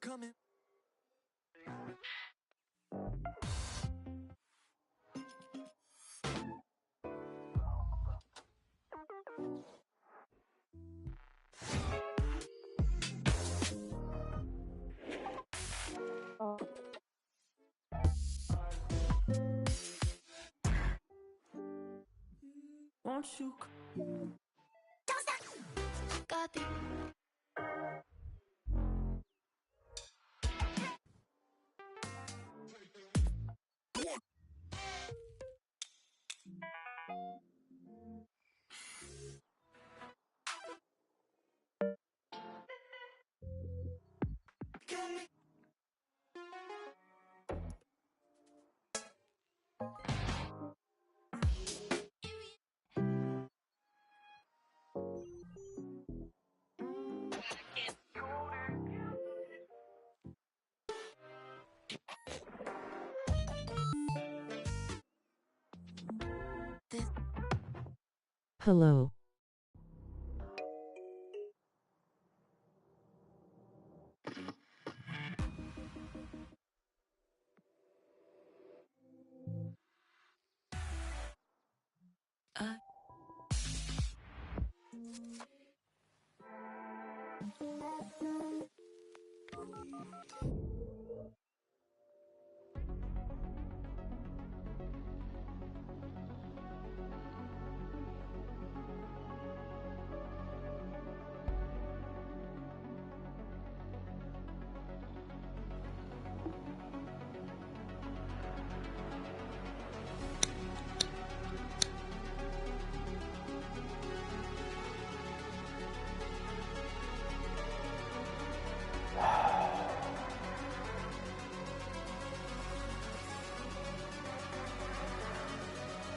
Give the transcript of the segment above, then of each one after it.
coming. Won't you? Got it. Hello.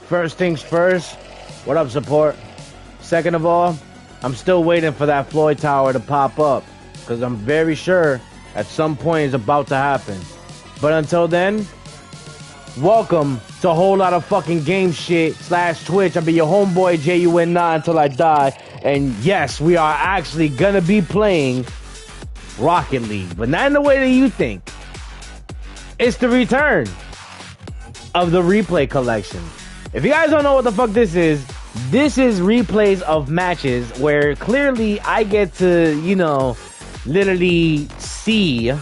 First things first, what up, support? Second of all, I'm still waiting for that Floyd Tower to pop up, because I'm very sure at some point it's about to happen. But until then, welcome to a whole lot of fucking game shit / Twitch. I'll be your homeboy JUN9 until I die. And yes, we are actually gonna be playing Rocket League, but not in the way that you think. It's the return of the replay collection. If you guys don't know what the fuck this is replays of matches where clearly I get to, you know, literally see. You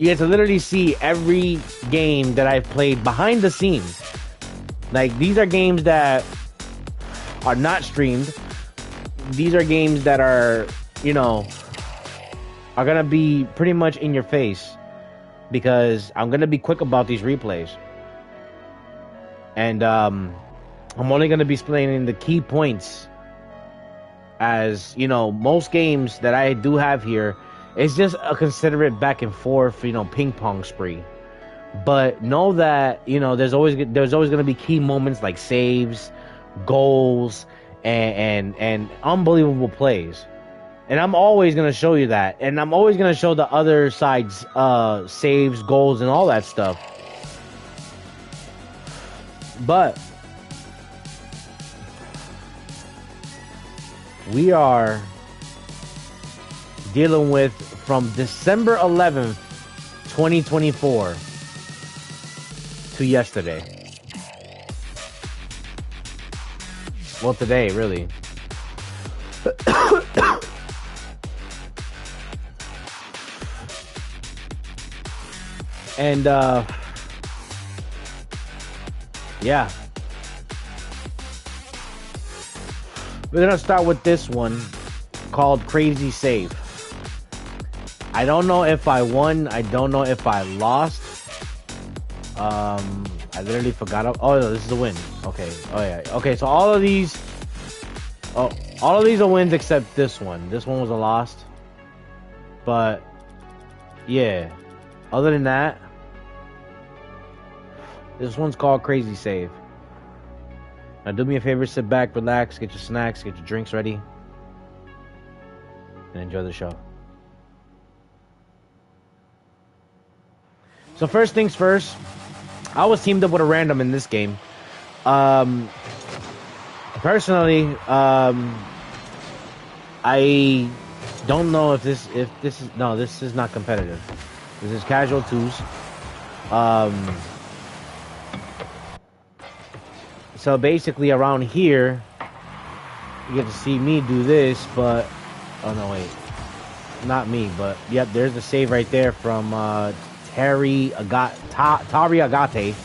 get to literally see every game that I've played behind the scenes. Like, these are games that are not streamed. These are games that are, you know, are gonna be pretty much in your face, because I'm gonna be quick about these replays. And I'm only going to be explaining the key points, as, you know, most games that I do have here, it's just a considerate back and forth, you know, ping pong spree. But know that, you know, there's always going to be key moments like saves, goals, and unbelievable plays. And I'm always going to show you that. And I'm always going to show the other side's saves, goals, and all that stuff. But we are dealing with from December 11th, 2024 to yesterday. Well, today, really. And yeah, we're gonna start with this one called Crazy Save. I don't know if I won. I don't know if I lost. I literally forgot. Oh, no, this is a win. Okay. Oh yeah. Okay. So all of these are wins except this one. This one was a loss. But yeah, other than that, this one's called Crazy Save. Now do me a favor, sit back, relax, get your snacks, get your drinks ready, and enjoy the show. So first things first, I was teamed up with a random in this game. Personally, I Don't know if this is no, this is not competitive. This is casual twos. So basically around here, you get to see me do this, but oh no, wait, not me, but yep, there's the save right there from Tari Agate.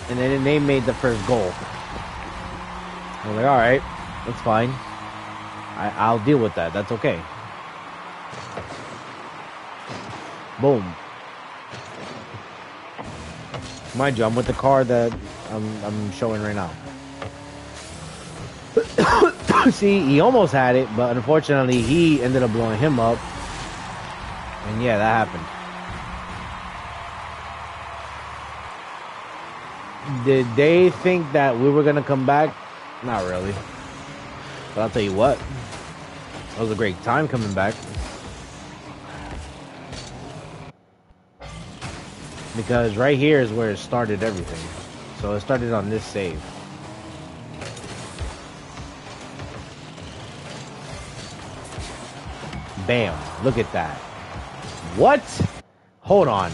And then they made the first goal. I was like, all right, that's fine. I'll deal with that. That's okay. Boom. Mind you, I'm with the car that I'm showing right now. See, he almost had it, but unfortunately, he ended up blowing him up. And yeah, that happened. Did they think that we were gonna come back? Not really. But I'll tell you what, it was a great time coming back. Because right here is where it started everything. So it started on this save. Bam. Look at that. What? Hold on.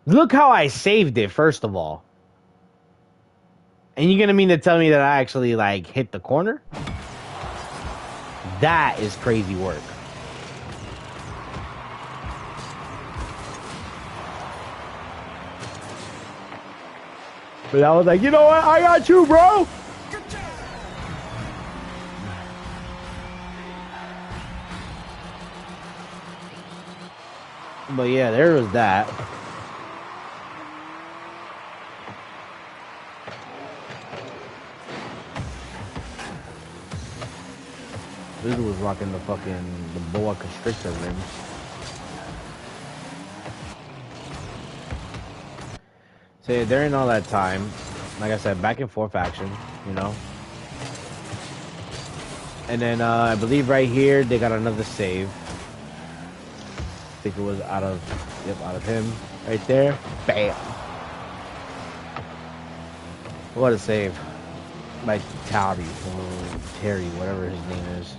Look how I saved it, first of all. And you're gonna mean to tell me that I actually, like, hit the corner? That is crazy work. But I was like, you know what? I got you, bro! But yeah, there was that. This dude was rocking the boa constrictor rims. So yeah, during all that time, like I said, back and forth action, you know. And then I believe right here they got another save. I think it was out of him right there. Bam. What a save by Terry, whatever his name is.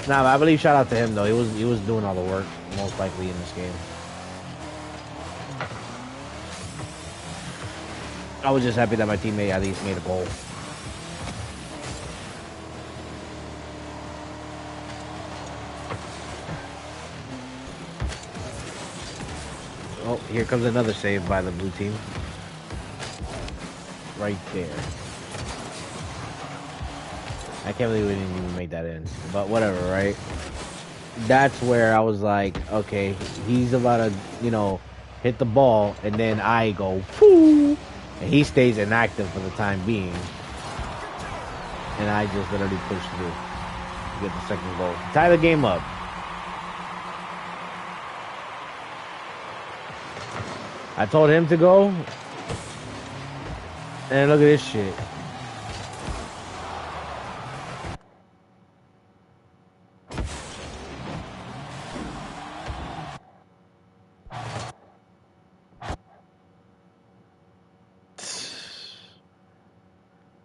Nah, but I believe shout out to him though. He was doing all the work most likely in this game. I was just happy that my teammate at least made a goal. Oh, here comes another save by the blue team. Right there. I can't believe we didn't even make that in. But whatever, right? That's where I was like, okay, he's about to, you know, hit the ball, and then I go, pooh! And he stays inactive for the time being. And I just literally push through to get the second goal. Tie the game up. I told him to go. And look at this shit.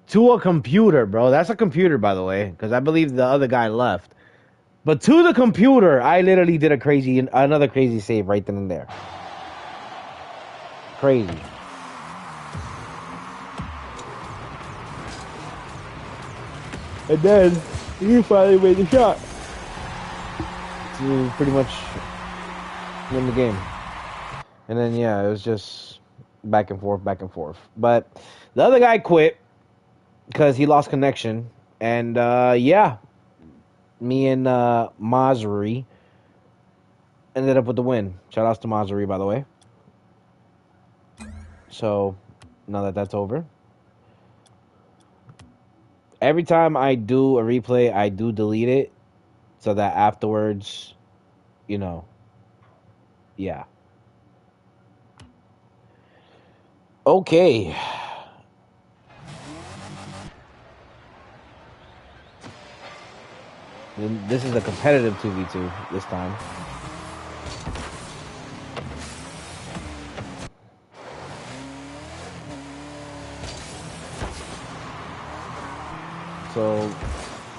To a computer, bro. That's a computer, by the way, because I believe the other guy left. But to the computer, I literally did another crazy save right then and there. Crazy. And then he finally made the shot to pretty much win the game. And then yeah, it was just back and forth, back and forth. But the other guy quit because he lost connection. And yeah, me and Masri ended up with the win. Shout outs to Masri, by the way. So now that that's over, every time I do a replay, I do delete it so that afterwards, you know, yeah. Okay. This is a competitive 2v2 this time. So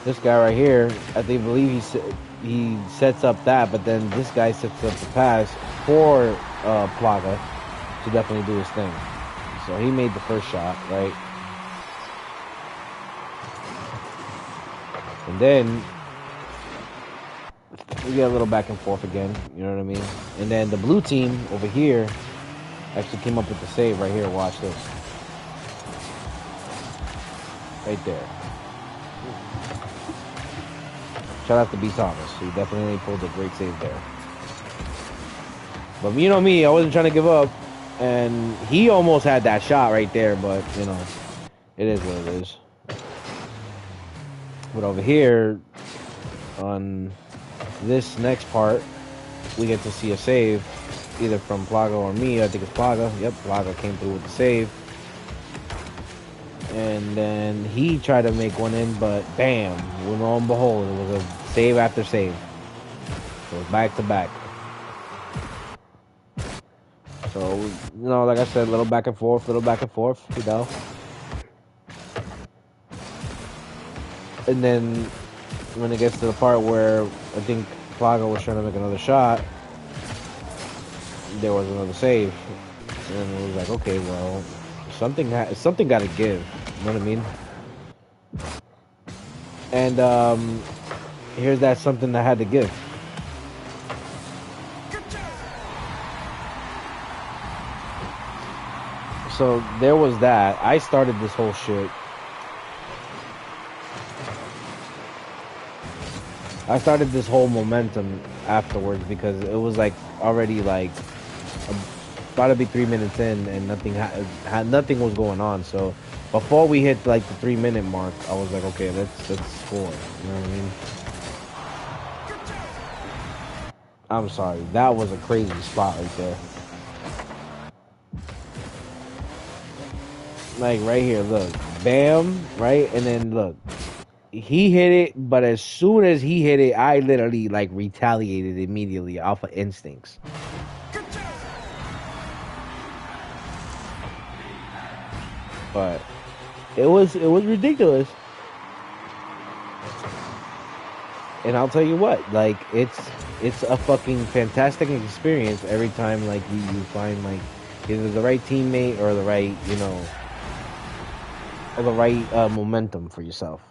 this guy right here, I think believe he sets up that, but then this guy sets up the pass for Plaga to definitely do his thing. So he made the first shot, right? And then we get a little back and forth again, you know what I mean? And then the blue team over here actually came up with the save right here. Watch this. Right there. Shout out to B. Thomas. He definitely pulled a great save there. But you know me, I wasn't trying to give up. And he almost had that shot right there, but, you know, it is what it is. But over here, on this next part, we get to see a save, either from Plaga or me. I think it's Plaga. Yep, Plaga came through with the save. And then he tried to make one in, but bam, lo and behold, it was a save after save. So it was back to back. So, you know, like I said, little back and forth, you know. And then when it gets to the part where I think Plaga was trying to make another shot, there was another save. And it was like, okay, well, something got to give. You know what I mean? And here's that something that had to give. So there was that. I started this whole shit. I started this whole momentum afterwards because it was like already like about to be 3 minutes in and nothing was going on. So before we hit like the 3-minute mark, I was like, okay, let's score. You know what I mean? I'm sorry, that was a crazy spot right there. Like right here, look, bam, right, and then look, he hit it, but as soon as he hit it, I literally like retaliated immediately off of instincts. But it was ridiculous. And I'll tell you what, like it's a fucking fantastic experience every time like you find like either the right teammate or the right, you know, or the right momentum for yourself.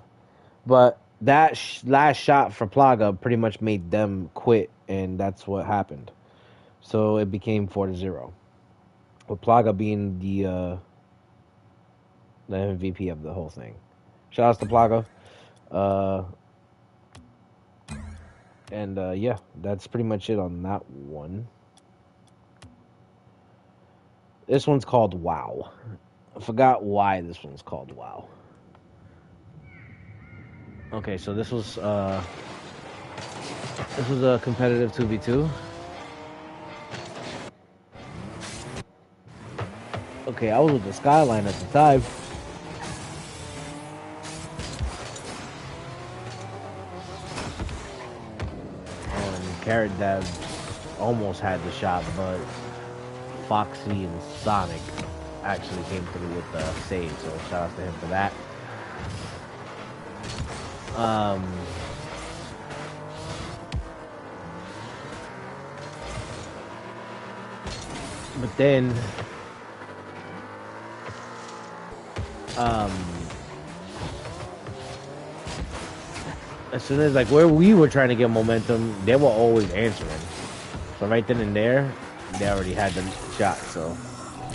But that last shot for Plaga pretty much made them quit, and that's what happened. So it became 4-0. With Plaga being the MVP of the whole thing. Shout outs to Plaga. And yeah, that's pretty much it on that one. This one's called WoW. I forgot why this one's called WoW. Okay, so this was a competitive 2v2. Okay, I was with the Skyline at the time. Carrot Dev almost had the shot, but Foxy and Sonic actually came through with the save, so shout out to him for that. But then as soon as like where we were trying to get momentum, they were always answering. So right then and there, they already had the shot. So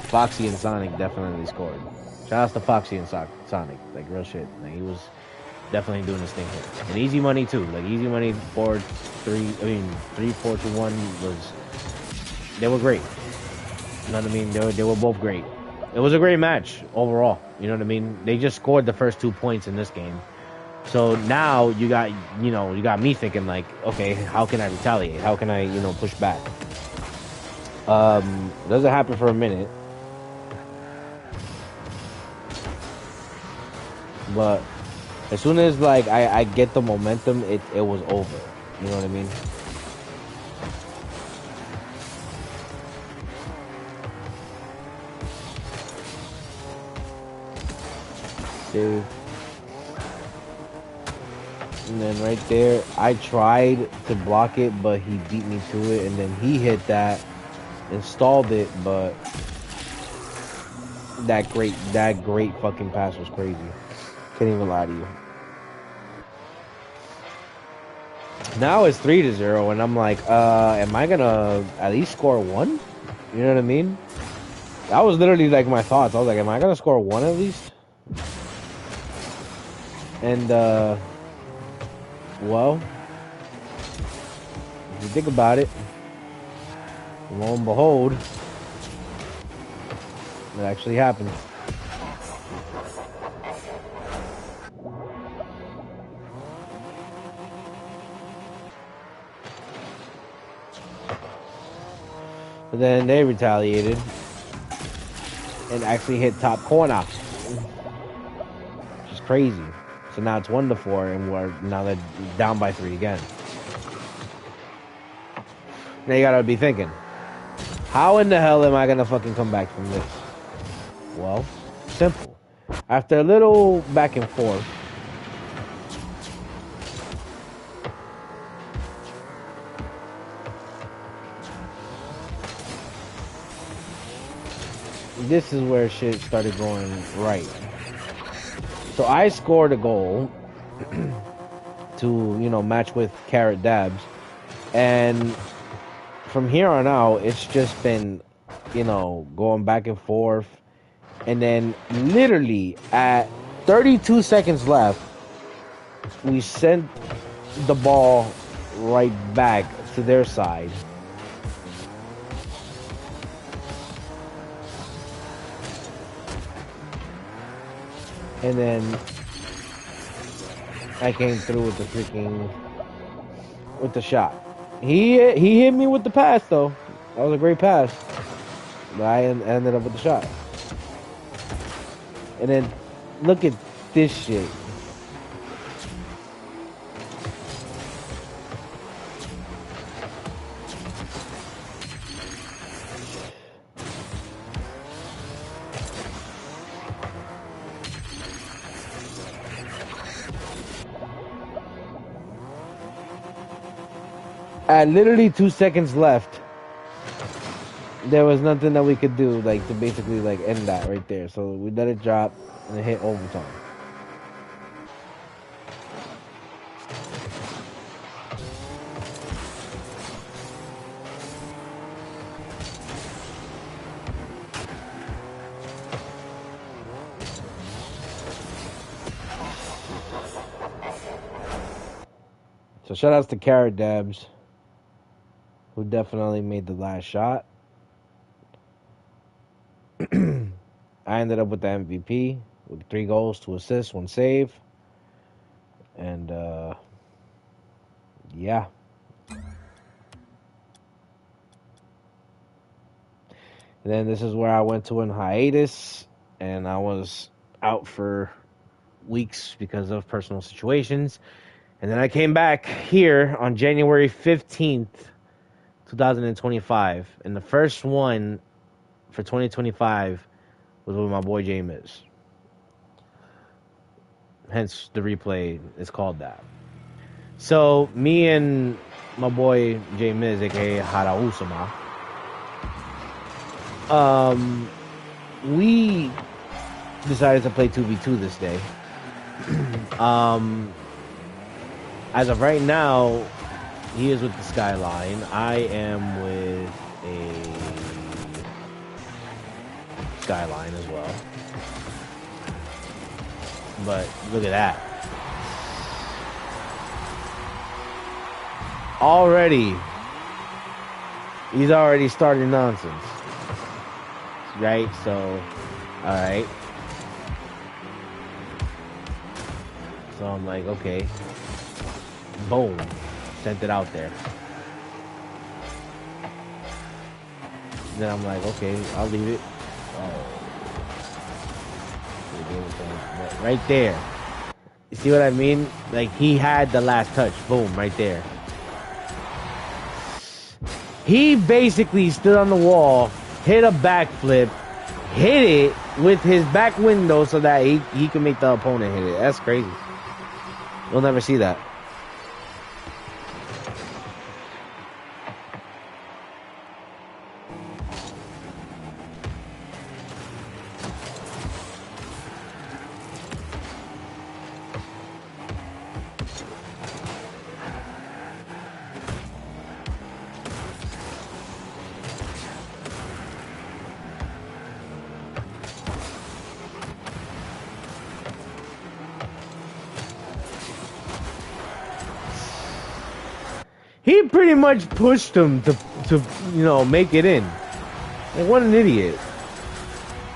Foxy and Sonic definitely scored. Shout outs to Foxy and Sonic, like real shit. Like he was definitely doing his thing here. And Easy Money too. Like Easy Money 3-4-1 was, they were great. You know what I mean? They were both great. It was a great match overall. You know what I mean? They just scored the first 2 points in this game. So now you got me thinking like, okay, how can I retaliate? How can I, you know, push back? Doesn't happen for a minute. But as soon as like I get the momentum, it was over. You know what I mean? Save. And then right there, I tried to block it, but he beat me to it. And then he hit that, installed it, but that great fucking pass was crazy. Can't even lie to you. Now it's 3-0, and I'm like, am I gonna at least score one? You know what I mean? That was literally like my thoughts. I was like, am I gonna score one at least? And well, if you think about it, lo and behold, it actually happened. But then they retaliated and actually hit top corner, which is crazy. So now it's 1-4, and now they're down by 3 again. Now you gotta be thinking, how in the hell am I gonna fucking come back from this? Well, simple. After a little back and forth, this is where shit started going right. So I scored a goal to, you know, match with Carrot Dabs. And from here on out, it's just been, you know, going back and forth. And then literally at 32 seconds left, we sent the ball right back to their side. And then I came through with the shot. He hit me with the pass though. That was a great pass. But I ended up with the shot. And then look at this shit. At literally 2 seconds left, there was nothing that we could do, like, to basically, like, end that right there. So we let it drop and it hit overtime. So shout outs to Carrot Dabs, who definitely made the last shot. I ended up with the MVP with 3 goals, 2 assists, 1 save. And yeah. And then this is where I went to an hiatus, and I was out for weeks because of personal situations. And then I came back here on January 15th, 2025. And the first one for 2025 was with my boy J Miz. Hence the replay is called that. So me and my boy J Miz, aka Hara Usama, we decided to play 2v2 this day. As of right now, he is with the Skyline. I am with a Skyline as well. But look at that. Already, he's already starting nonsense. Right? So, alright. So I'm like, okay. Boom. Sent it out there. Then I'm like, okay, I'll leave it. But right there. You see what I mean? Like, he had the last touch. Boom, right there. He basically stood on the wall, hit a backflip, hit it with his back window so that he can make the opponent hit it. That's crazy. You'll never see that. pretty much pushed him to you know, make it in. Like, what an idiot.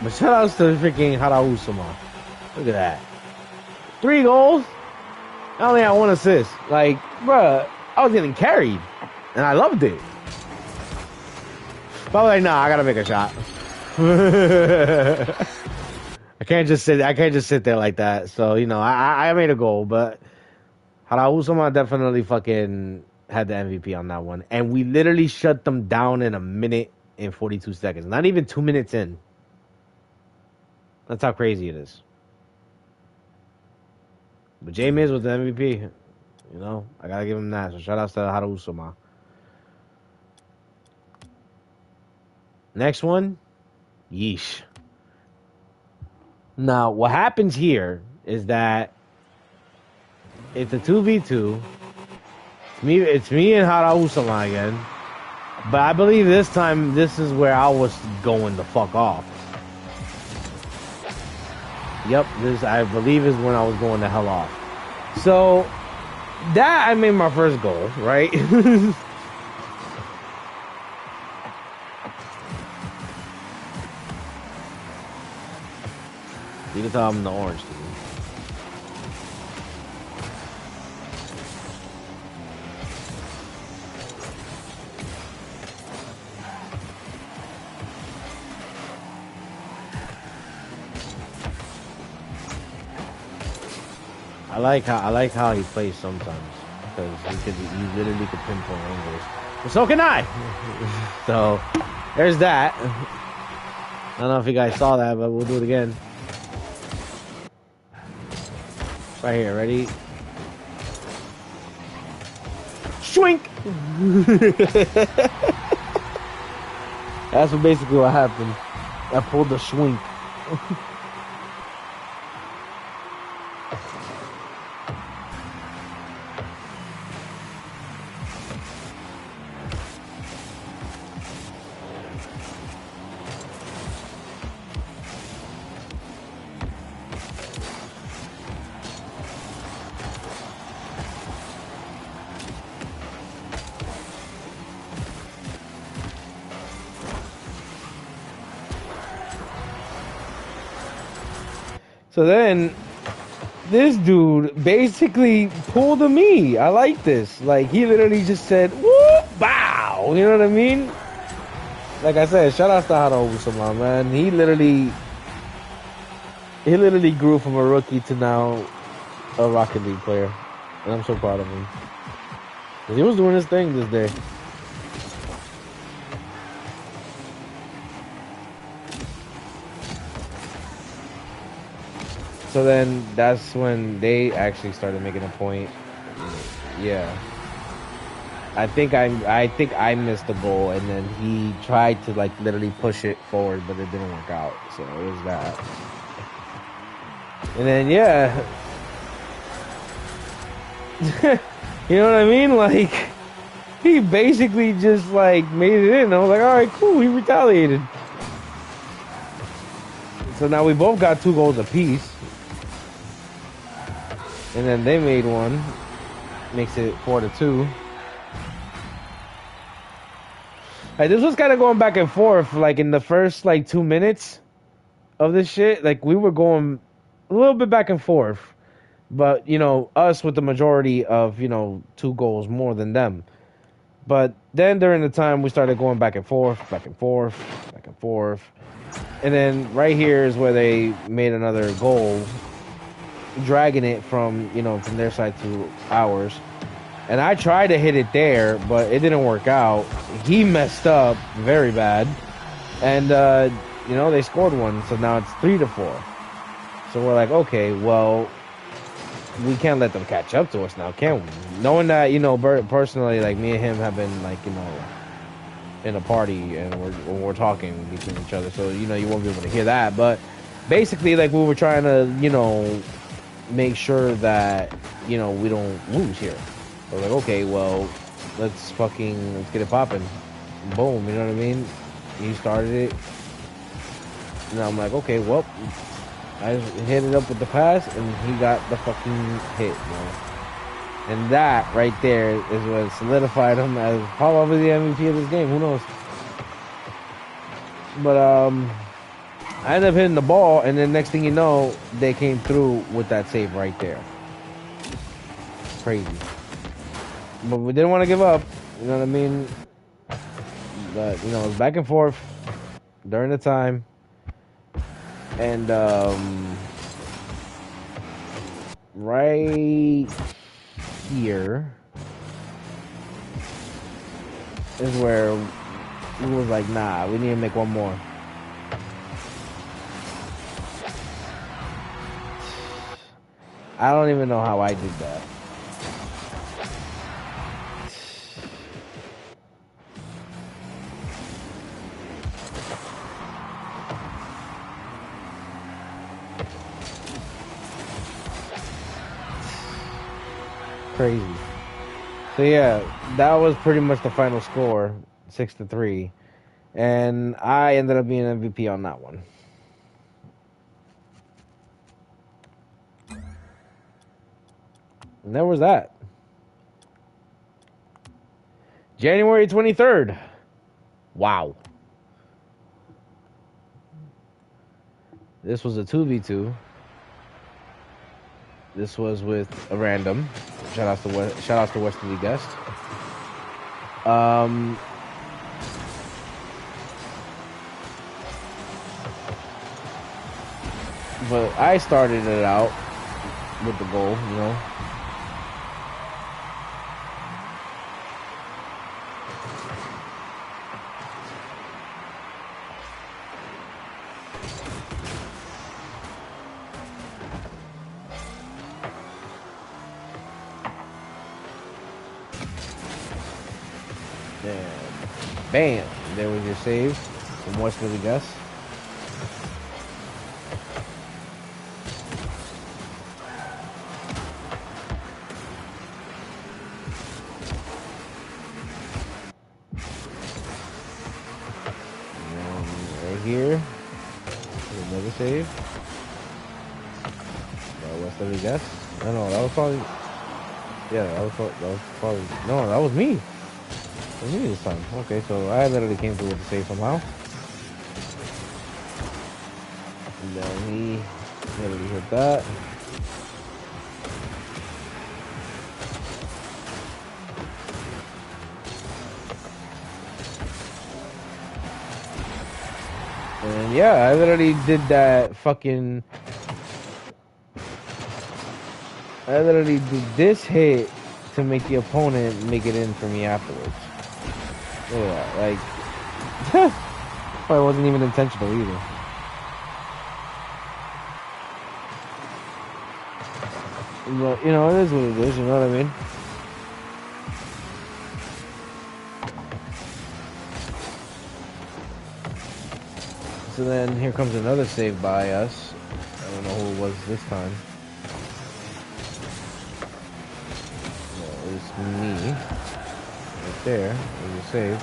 But shout outs to freaking Harausama. Look at that. 3 goals. I only had 1 assist. Like, bruh, I was getting carried. And I loved it. But I was like, nah, I gotta make a shot. I can't just sit there like that. So, you know, I made a goal, but Harausama definitely fucking had the MVP on that one. And we literally shut them down in 1 minute and 42 seconds. Not even 2 minutes in. That's how crazy it is. But J Miz was the MVP. You know, I gotta give him that. So shout outs to Harausama. Next one. Yeesh. Now, what happens here is that it's a 2v2. It's me and Harausama again. But I believe this time, this is where I was going the fuck off. Yep, this I believe is when I was going the hell off. So, that I made my first goal, right? You can tell I'm the orange team. I like how he plays sometimes, because he literally could pinpoint angles. But so can I. So there's that. I don't know if you guys saw that, but we'll do it again. Right here, ready? Schwink! That's basically what happened. I pulled the schwink. So then, this dude basically pulled a me. I like this. Like, he literally just said, whoop, bow. You know what I mean? Like I said, shout out to Harausama, man. He literally grew from a rookie to now a Rocket League player. And I'm so proud of him. 'Cause he was doing his thing this day. So then that's when they actually started making a point. Yeah. I think I missed the goal, and then he tried to like literally push it forward, but it didn't work out. So it was that. And then yeah. You know what I mean? Like, he basically just like made it in. I was like, all right, cool, he retaliated. So now we both got 2 goals apiece. And then they made one. Makes it 4-2. Like, this was kind of going back and forth. Like, in the first, like, 2 minutes of this shit, like, we were going a little bit back and forth. But, you know, us with the majority of, you know, 2 goals more than them. But then during the time, we started going back and forth, back and forth, back and forth. And then right here is where they made another goal, dragging it from, you know, from their side to ours. And I tried to hit it there, but it didn't work out. He messed up very bad. And, you know, they scored one, so now it's 3-4. So we're like, okay, well, we can't let them catch up to us now, can we? Knowing that, you know, personally, like, me and him have been, like, you know, in a party, and we're talking between each other, so, you know, you won't be able to hear that. But basically, like, we were trying to, you know, make sure that, you know, we don't lose here. So like, okay, well, let's get it popping. Boom, you know what I mean? He started it. And I'm like, okay, well, I hit it up with the pass, and he got the fucking hit, man. And that right there is what solidified him as probably the MVP of this game. Who knows? But I ended up hitting the ball, and then next thing you know, they came through with that save right there. Crazy. But we didn't want to give up. You know what I mean? But you know, it was back and forth during the time, and right here is where we was like, nah, we need to make one more. I don't even know how I did that. Crazy. So yeah, that was pretty much the final score, 6-3, and I ended up being MVP on that one. And there was that. January 23rd. Wow. This was a 2v2. This was with a random. Shout outs to Westerly Guest. But I started it out with the goal, you know. And bam, there was your save from Westerly Guest. Here, another save. Westerly Guest. I know that was probably. Yeah, that was probably. No, that was me. That was me this time. Okay, so I literally came through with the save somehow. And then he literally hit that. And yeah, I literally did that fucking. I literally did this hit to make the opponent make it in for me afterwards. Look at that, like, probably wasn't even intentional either. But, you know, it is what it is, you know what I mean? So then here comes another save by us. I don't know who it was this time. No, it was me. Right there. There's a save.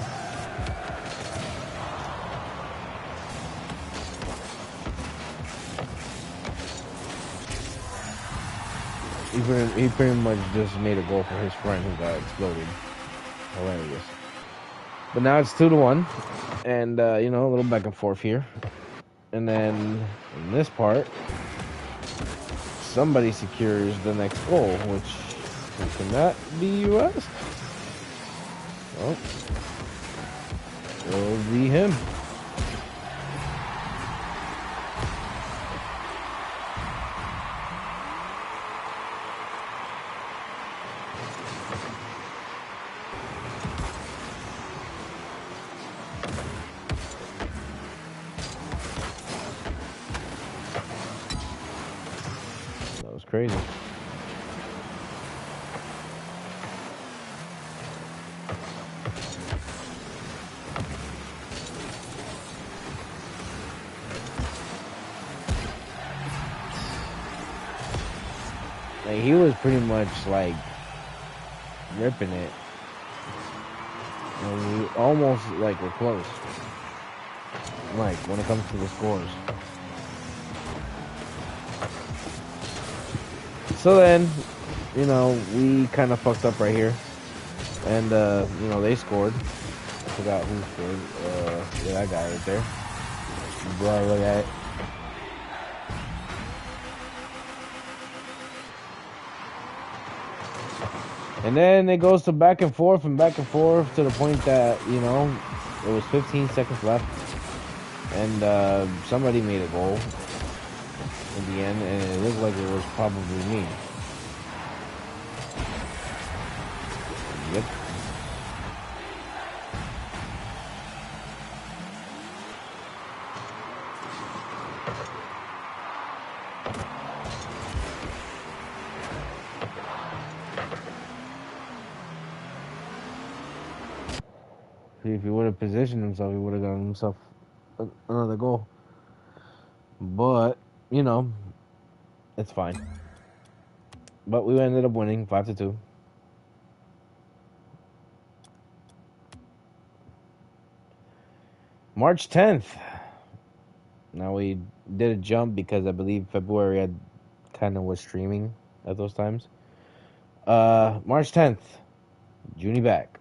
He pretty much just made a goal for his friend who got exploded. Hilarious. But now it's 2-1. And, you know, a little back and forth here. And then in this part, somebody secures the next goal, which can that be us? Well, it'll be him. Crazy. Like, he was pretty much like ripping it. And we almost like we're close. Like when it comes to the scores. So then, you know, we kind of fucked up right here. And, you know, they scored. I forgot who scored. Yeah, that guy right there. Bro, look at it. And then it goes to back and forth to the point that, you know, it was 15 seconds left. And somebody made a goal in the end, and it looked like it was probably me. Yep. If he would have positioned himself, he would have gotten himself another goal. But, you know, it's fine. But we ended up winning 5-2. March 10th. Now we did a jump because I believe February I kind of was streaming at those times. March 10th. Junie back.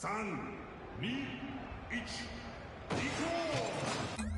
3、2、1、行こう。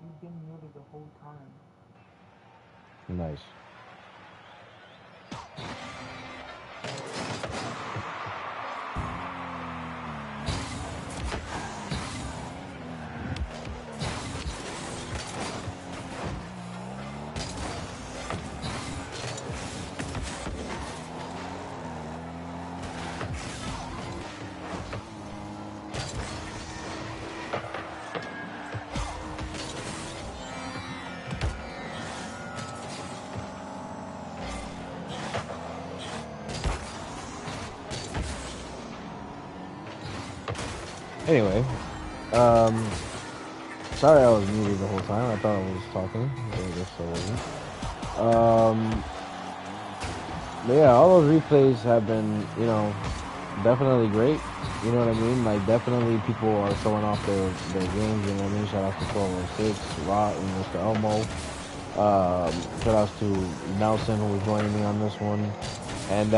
You've been muted the whole time. Nice. Anyway, um, sorry I was muted the whole time. I thought I was talking, but I guess I wasn't. But yeah, all those replays have been, you know, definitely great. You know what I mean? Like, definitely people are showing off their games, you know what I mean? Shout out to 1206, Lot, and Mr. Elmo. Shout outs to Nelson, who was joining me on this one. And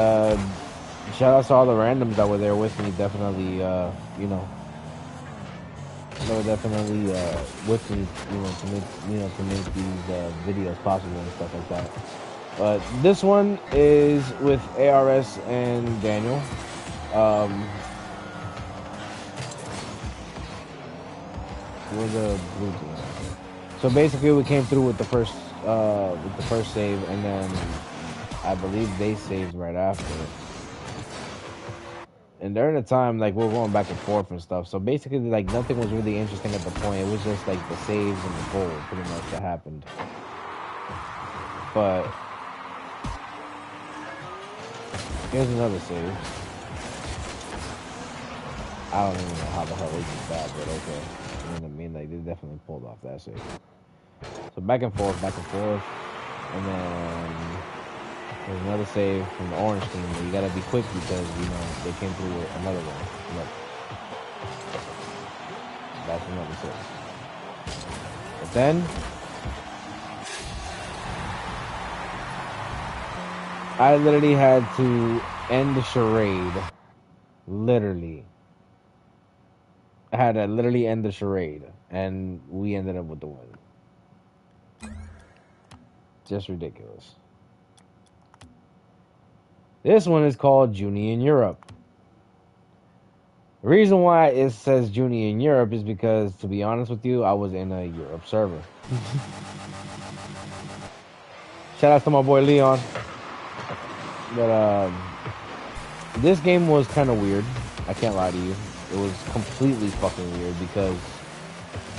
shout outs to all the randoms that were there with me. Definitely, you know, they were definitely with me, you know, to make these videos possible and stuff like that. But this one is with ARS and Daniel. We're the blue team. So basically, we came through with the first save, and then I believe they saved right after. And during the time, like, we were going back and forth and stuff. So basically, like, nothing was really interesting at the point. It was just like the saves and the goal, pretty much, that happened. But here's another save. I don't even know how the hell they did that, but okay. You know what I mean? Like, they definitely pulled off that save. So back and forth, and then there's another save from the orange team. But you gotta be quick because, you know, they came through with another one. Look. That's another save. But then I literally had to end the charade. Literally. I had to literally end the charade, and we ended up with the win. Just ridiculous. This one is called Junie in Europe. The reason why it says Junie in Europe is because, to be honest with you, I was in a Europe server. Shout out to my boy Leon. But this game was kind of weird. I can't lie to you. It was completely fucking weird because,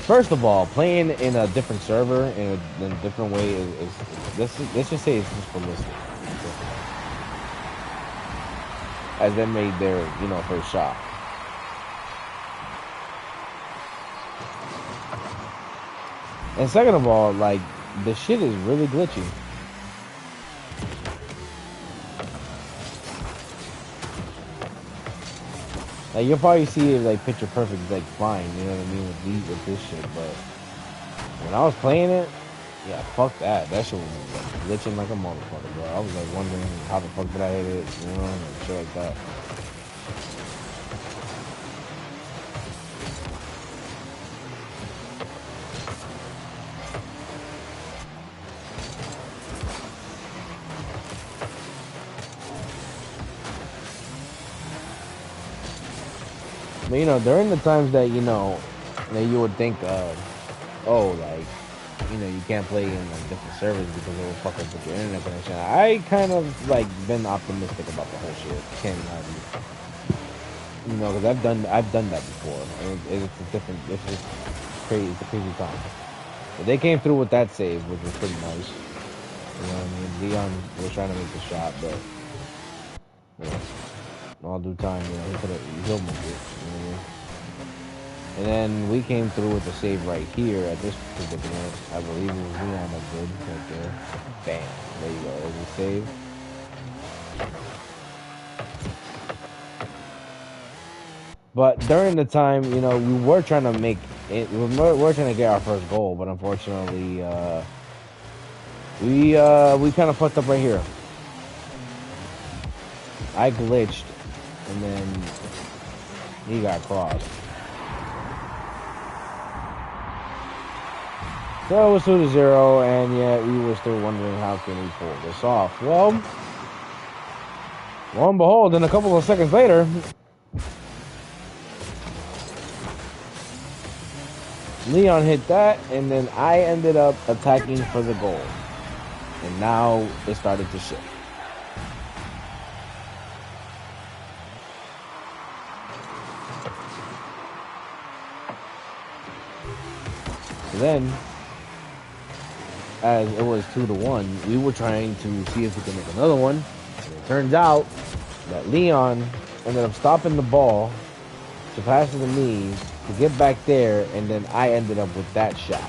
first of all, playing in a different server in a different way is let's just say it's just ballistic. As they made their, you know, first shot. And second of all, like, the shit is really glitchy. Like, you'll probably see it, like, picture perfect, like, fine, you know what I mean, with this shit, but when I was playing it, yeah, fuck that. That shit was, like, glitching like a motherfucker, bro. I was, like, wondering how the fuck did I hit it, you know, and shit like that. But, you know, during the times that, you know, that you would think, oh, like, you know, you can't play in, like, different servers because it will fuck up with your internet connection. I kind of, like, been optimistic about the whole shit. Can't lie to you. You know, because I've done that before. And it's a different, it's just crazy, it's a crazy time. But they came through with that save, which was pretty nice. You know what I mean? Leon was trying to make the shot, but, you know, in all due time, you know, he'll make it, you know what I mean? And then we came through with the save right here at this predicament. I believe it was Leon that did right there. Bam. There you go. There's the save. But during the time, you know, we were trying to make it. We were trying to get our first goal, but unfortunately, we kind of fucked up right here. I glitched, and then he got crossed. So it was 2-0, and yet we were still wondering how can we pull this off. Well, lo and behold, then a couple of seconds later, Leon hit that, and then I ended up attacking for the goal. And now it started to shift. So then, as it was 2-1, we were trying to see if we could make another one. And it turns out that Leon ended up stopping the ball to pass it to me to get back there, and then I ended up with that shot.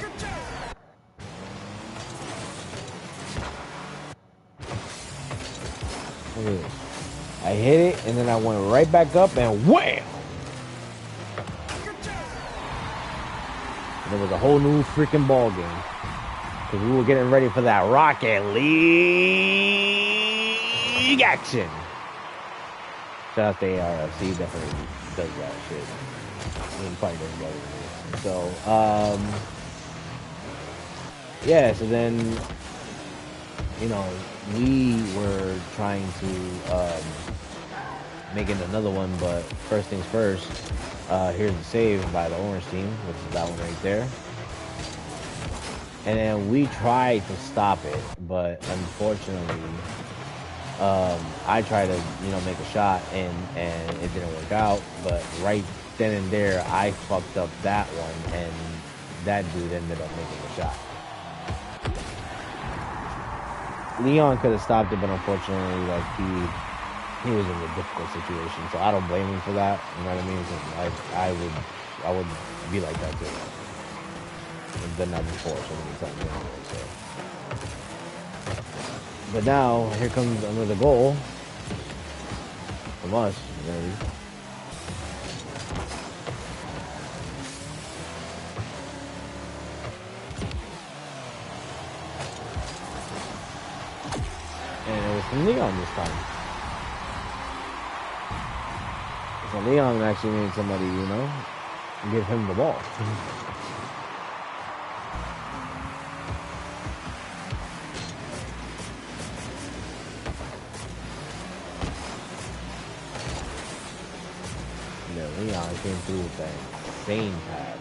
Look at this. I hit it, and then I went right back up, and wham! And it was a whole new freaking ball game. Because we were getting ready for that Rocket League action. Shout out to ARF. He definitely does that shit. I mean, probably doesn't better than me. So, yeah, so then, you know, we were trying to make it another one, but first things first, here's the save by the orange team, which is that one right there. And then we tried to stop it, but unfortunately, I tried to, you know, make a shot, and it didn't work out. But right then and there, I fucked up that one, and that dude ended up making a shot. Leon could have stopped it, but unfortunately, like, he was in a difficult situation, so I don't blame him for that. You know what I mean? 'Cause I would be like that too. I've done that before so many times anyway, so. But now, here comes another goal from us, really. And it was from Leon this time. So Leon actually made somebody, you know, give him the ball. Leon came through with that insane pass.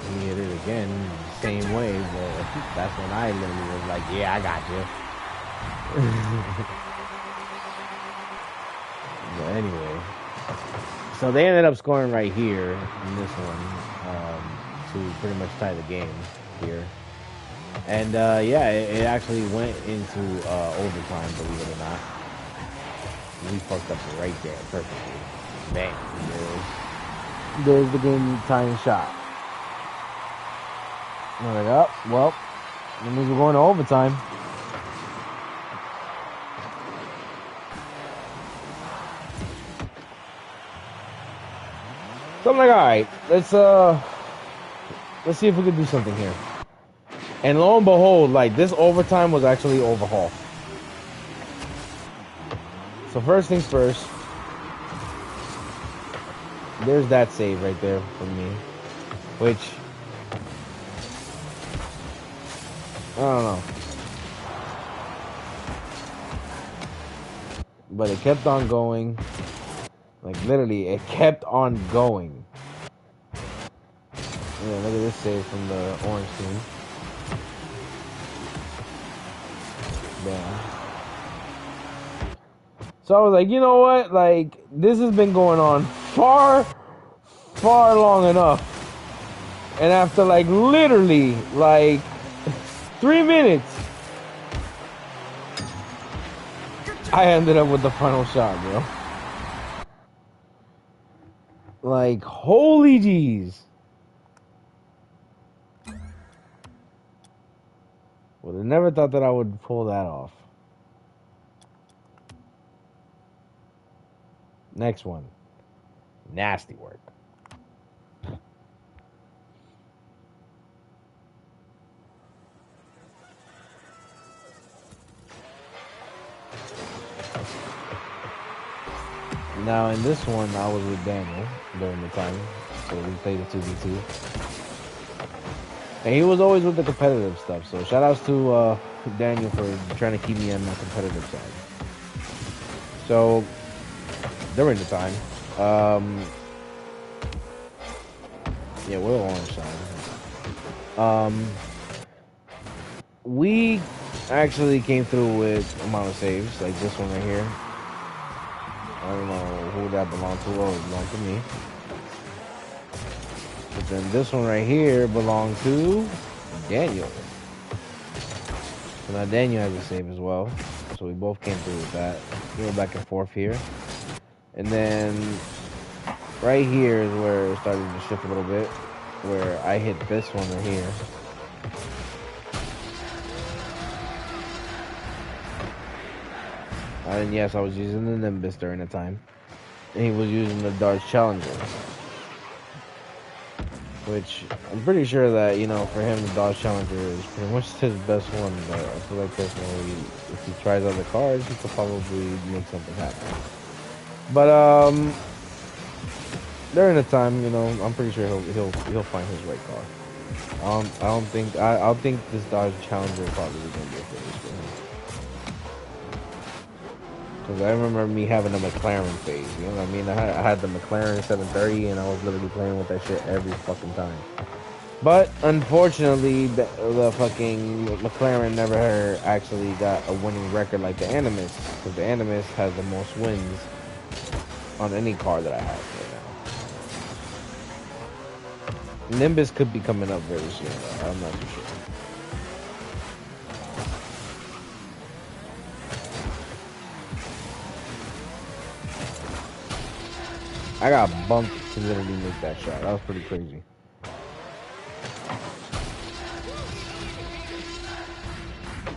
He hit it again the same way, but that's when I literally was like, yeah, I got you. But anyway, so they ended up scoring right here in this one to pretty much tie the game here. And yeah, it actually went into overtime, believe it or not. We fucked up right there perfectly. Bam. There's the game tying shot. I'm like, oh, well, that means we're going to overtime. So I'm like, alright, let's see if we can do something here. And lo and behold, like, this overtime was actually overhaul. So first things first, there's that save right there from me, which, I don't know, but it kept on going, like literally, it kept on going. Yeah, look at this save from the orange team. Bam. So I was like, you know what? Like, this has been going on far long enough. And after, like, literally, like, 3 minutes, I ended up with the final shot, bro. Like, holy jeez. Would have never thought that I would pull that off. Next one. Nasty work. Now in this one, I was with Daniel during the time, so we played a 2v2. And he was always with the competitive stuff, so shout outs to Daniel for trying to keep me on my competitive side. So during the time, yeah, we're orange side. We actually came through with amount of saves, like this one right here. I don't know who that belonged to, or it belonged to me. But then this one right here belonged to Daniel. So now Daniel has a save as well. So we both came through with that. We were back and forth here. And then right here is where it started to shift a little bit, where I hit this one right here. And yes, I was using the Nimbus during the time. And he was using the Dodge Challenger. Which, I'm pretty sure that, you know, for him, the Dodge Challenger is pretty much his best one. But I feel like personally, if he tries other cars, he could probably make something happen. But, during the time, you know, I'm pretty sure he'll find his right car. I don't think this Dodge Challenger probably is gonna be a phase for him. Because I remember me having a McLaren phase, you know what I mean? I had the McLaren 730 and I was literally playing with that shit every fucking time. But unfortunately, the fucking McLaren never actually got a winning record like the Animus, because the Animus has the most wins on any car that I have right now. Nimbus could be coming up very soon, though. I'm not too sure. I got bumped to literally make that shot. That was pretty crazy.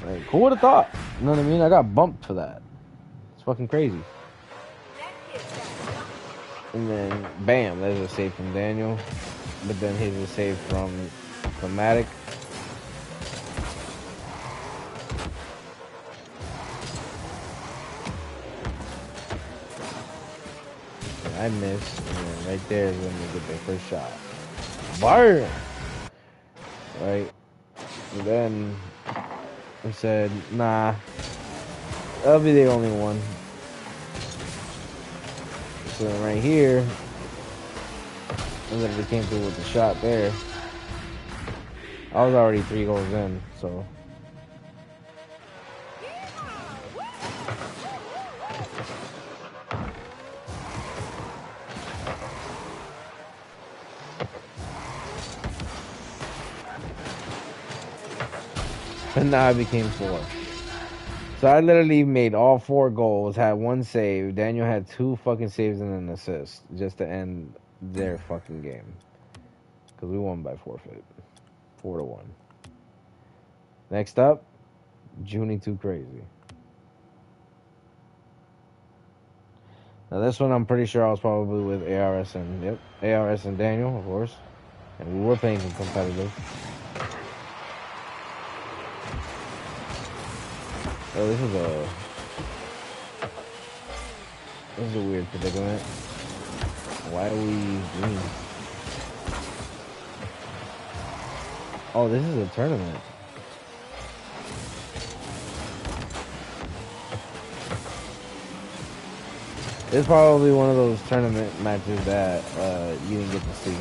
Like, who would have thought? You know what I mean? I got bumped for that. It's fucking crazy. And then, bam, there's a save from Daniel. But then here's a save from Matic. I missed, and then right there is when they get their first shot. Fire! Right? And then I said, nah, that'll be the only one. So then right here, I literally came through with the shot there. I was already 3 goals in, so. And now I became 4. So I literally made all 4 goals, had 1 save. Daniel had 2 fucking saves and an assist just to end their fucking game. Because we won by forfeit. 4-1. Next up, Junie Too Crazy. Now this one I'm pretty sure I was probably with ARS and, ARS and Daniel, of course. And we were playing some competitive. Oh, this is a weird predicament. Why are we green? Oh, this is a tournament. It's probably one of those tournament matches that you didn't get to see.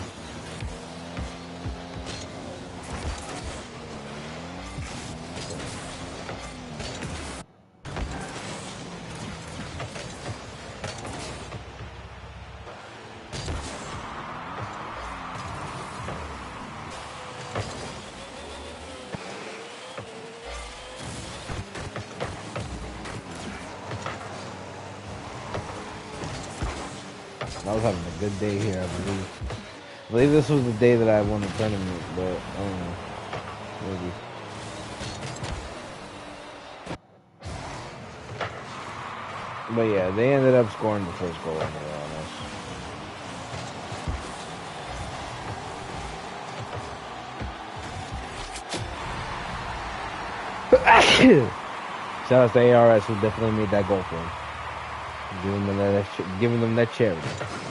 I was having a good day here, I believe. I believe this was the day that I won the tournament, but I don't know. Maybe. But yeah, they ended up scoring the first goal on us. Shout out to ARS who definitely made that goal for him. Giving them that charity.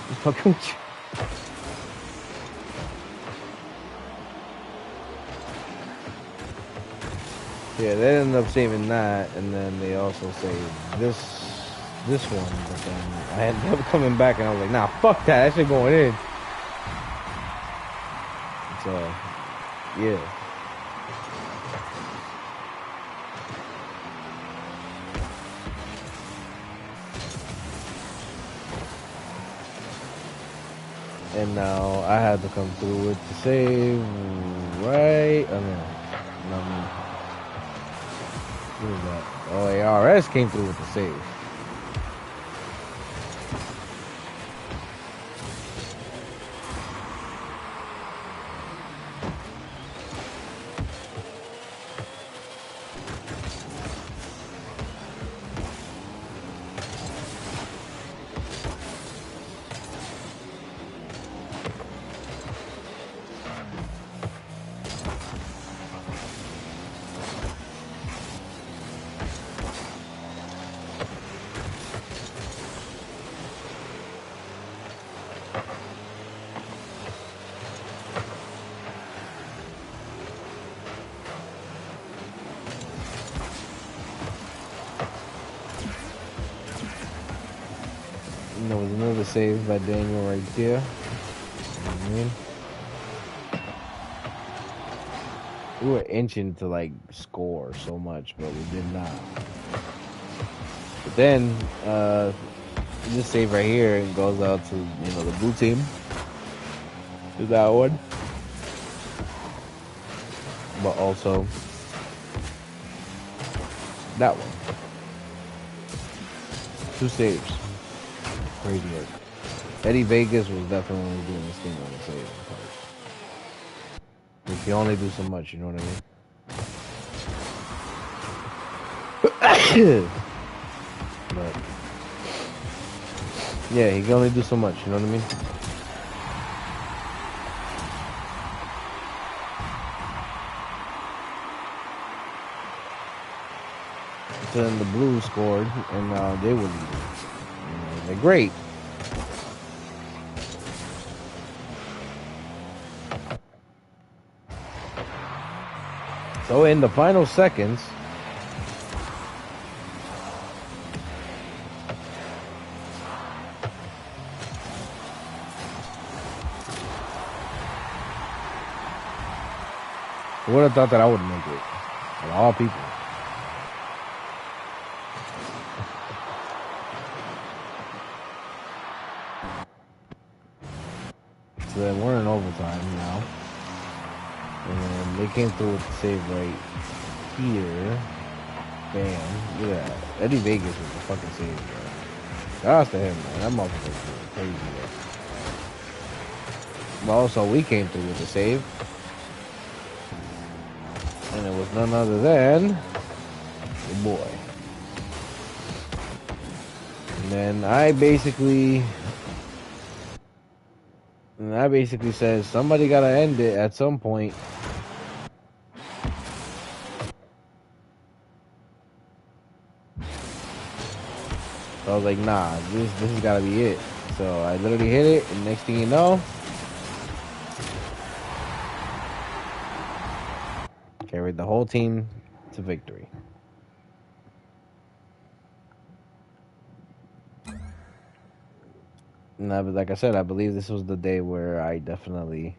Just fucking with you. Yeah, they ended up saving that, and then they also saved this one. But then I ended up coming back, and I was like, nah, fuck that. That shit going in. So, yeah. And now I had to come through with the save, right? I mean, what is that? Oh, ARS came through with the save. And there was another save by Daniel right there. You know what I mean? We were inching to like score so much, but we did not. But then this save right here, it goes out to the blue team. Do that one, but also that one. 2 saves. Crazy work. Eddie Vegas was definitely doing this thing on the save part. He can only do so much, you know what I mean? But yeah, he can only do so much, you know what I mean? So then the Blues scored, and they were leading. They're great. So in the final seconds, I would have thought that I would make it. Of all people. So then we're in overtime now. And they came through with the save right here. Bam. Look at that. Eddie Vegas was the fucking save, bro. Shout out to him, man. That motherfucker was crazy, bro. But also, we came through with the save. And it was none other than the boy. And then I basically said somebody gotta end it at some point. So I was like, nah, this has gotta be it. So I literally hit it, and next thing you know, carried the whole team to victory. And like I said, I believe this was the day where I definitely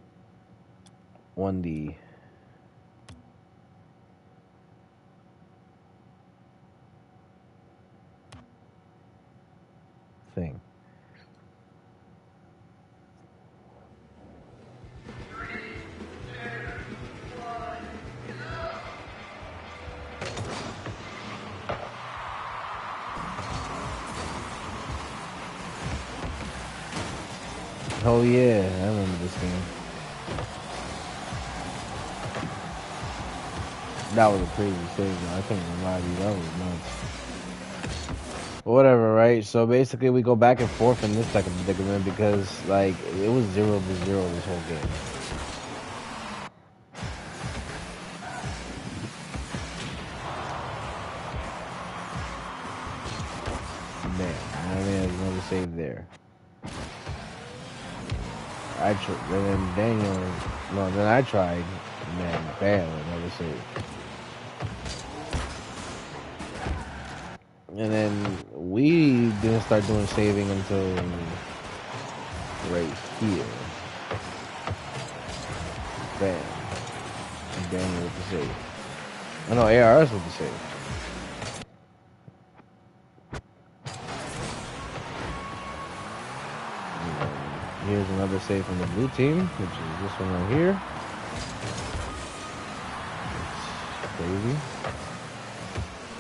won the thing. Oh yeah, I remember this game. That was a crazy save, man. I can't even lie to you, that was nuts. But whatever, right? So basically we go back and forth in this type of predicament because like it was 0-0 this whole game. Damn, I mean, there's another save there. And then Daniel, then I tried, and then bam, another save. And then we didn't start doing saving until right here. Bam. And Daniel with the save. Oh no, ARS with the save. Here's another save from the blue team, which is this one right here. It's crazy.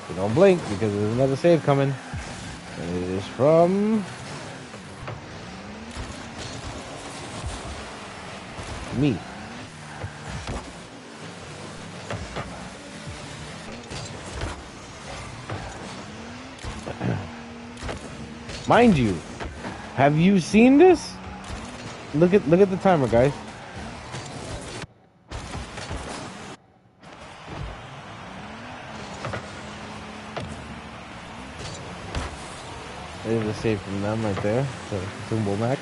So don't blink because there's another save coming. And it is from me. Mind you, have you seen this? Look at the timer, guys. There's a save from them right there. So Tumble Max.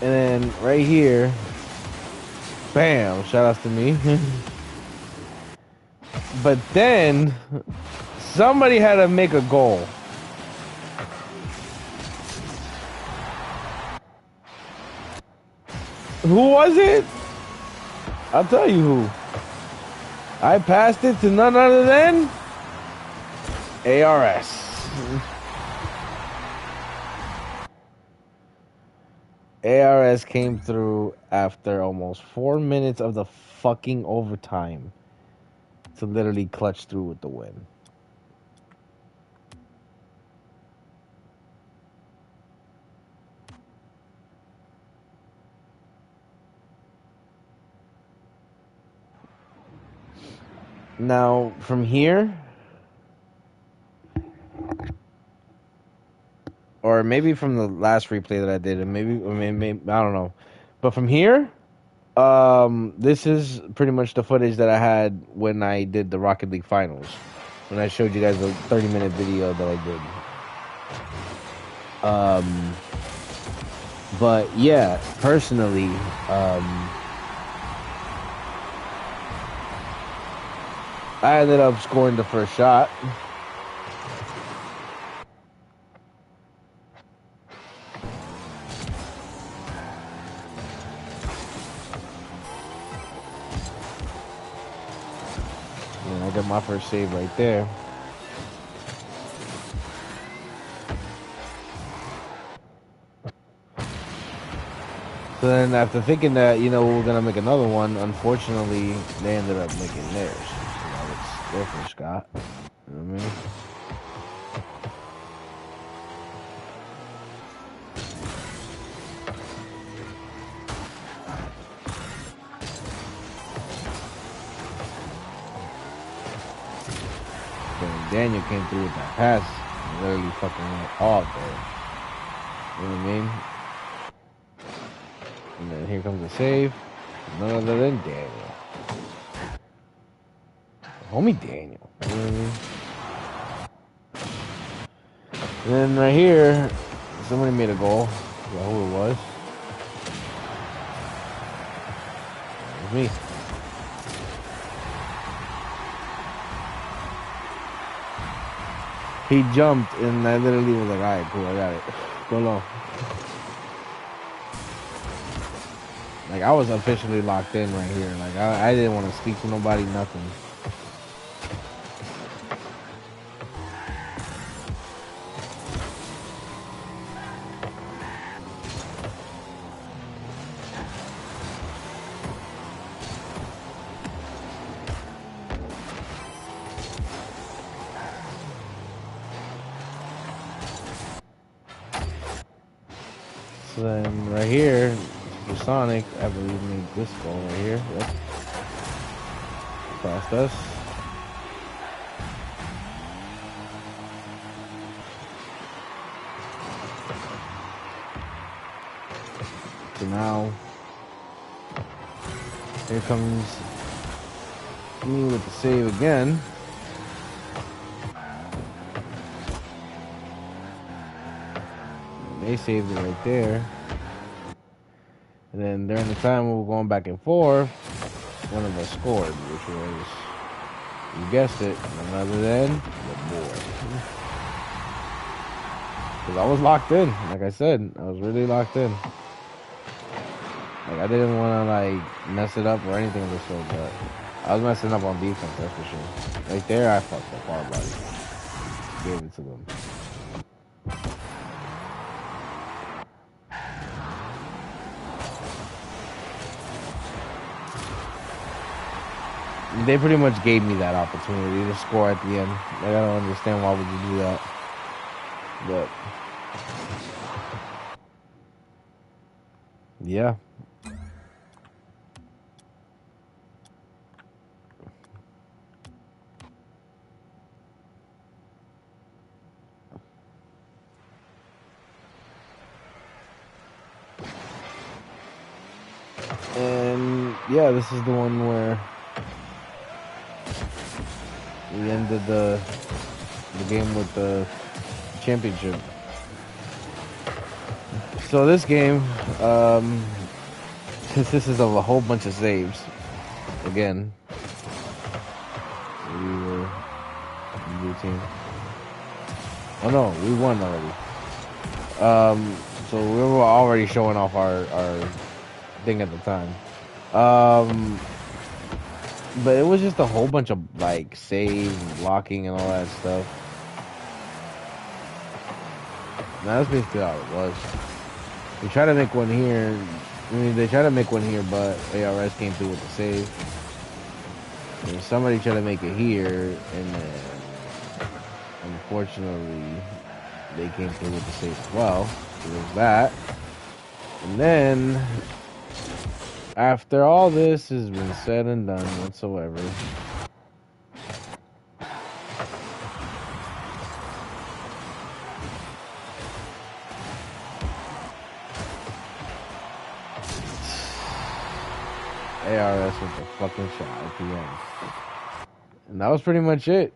And then right here, bam! Shout outs to me. But then Somebody had to make a goal. Who was it? I'll tell you who. I passed it to none other than ARS. ARS came through after almost 4 minutes of the fucking overtime to literally clutch through with the win. Now, from here, or maybe from the last replay that I did, and maybe I don't know, but from here, this is pretty much the footage that I had when I did the Rocket League finals, when I showed you guys the 30-minute video that I did. But yeah, personally, I ended up scoring the first shot. And I got my first save right there. So then after thinking that, you know, we were going to make another one, unfortunately, they ended up making theirs. So now it's their first shot. You know what I mean? Then Daniel came through with that pass and literally fucking went off there. You know what I mean? And then here comes the save. None other than Daniel. Homie Daniel. You know what I mean? And then right here, somebody made a goal. I forgot who it was. It was me. He jumped and I literally was like, alright, cool, I got it. Go low. Like, I was officially locked in right here. Like, I didn't want to speak to nobody, nothing. So then, right here, the Sonic, I believe, made this goal right here. Yep. Past us. So now, here comes me with the save again. They saved it right there. And then during the time we were going back and forth, one of us scored, which was, you guessed it, none other than the boy. Because I was locked in, like I said, I was really locked in. Like, I didn't want to, like, mess it up or anything of the sort, but I was messing up on defense, that's for sure. Right there, I fucked up hard body. Gave it to them. They pretty much gave me that opportunity to score at the end. Like, I don't understand why would you do that. But yeah. And yeah, this is the one where we ended the game with the championship. So this game consists of a whole bunch of saves. Again, we team. Oh no, we won already. So we were already showing off our thing at the time. But it was just a whole bunch of like save, blocking, and all that stuff. And that's basically how it was. We tried to make one here. I mean, they tried to make one here, but ARS came through with the save. And somebody tried to make it here, and then unfortunately they came through with the save as well. So there's that. And then after all this has been said and done whatsoever, ARS with the fucking shot at the end. And that was pretty much it.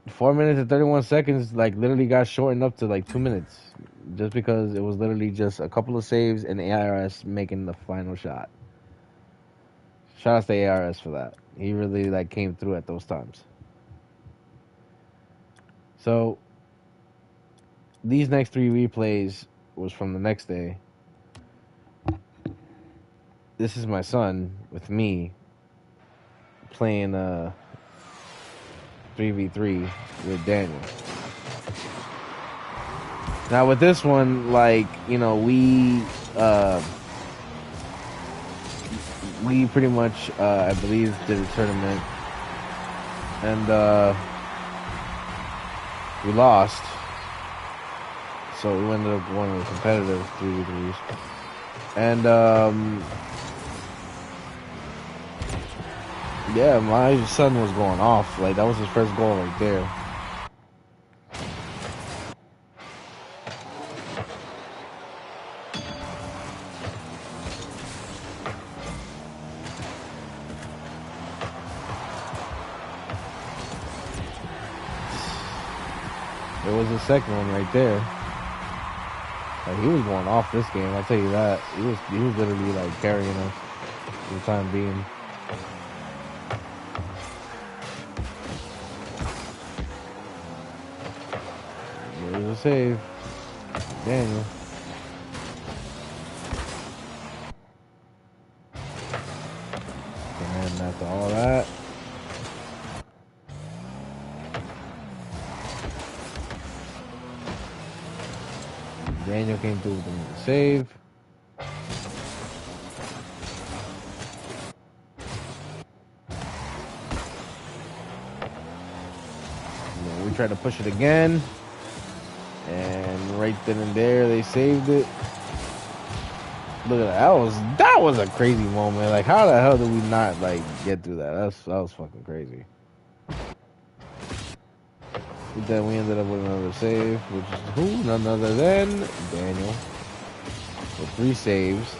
4 minutes and 31 seconds, like, literally got shortened up to like 2 minutes. Just because it was literally just a couple of saves and ARS making the final shot. Shout out to ARS for that. He really like came through at those times. So these next 3 replays was from the next day. This is my son with me playing 3v3 with Daniel. Now with this one, like, you know, we pretty much I believe did a tournament, and we lost, so we ended up going to the competitive 3v3s, and yeah, my son was going off. Like, that was his first goal right there. There was the second one right there. Like, he was going off this game, I'll tell you that. He was literally like carrying us for the time being. There's a save. Daniel. And after all that, Daniel came through with the save. And then we tried to push it again. And right then and there, they saved it. Look at that. That was a crazy moment. Like, how the hell did we not, like, get through that? That was fucking crazy. But then we ended up with another save, which is who? None other than Daniel. With 3 saves.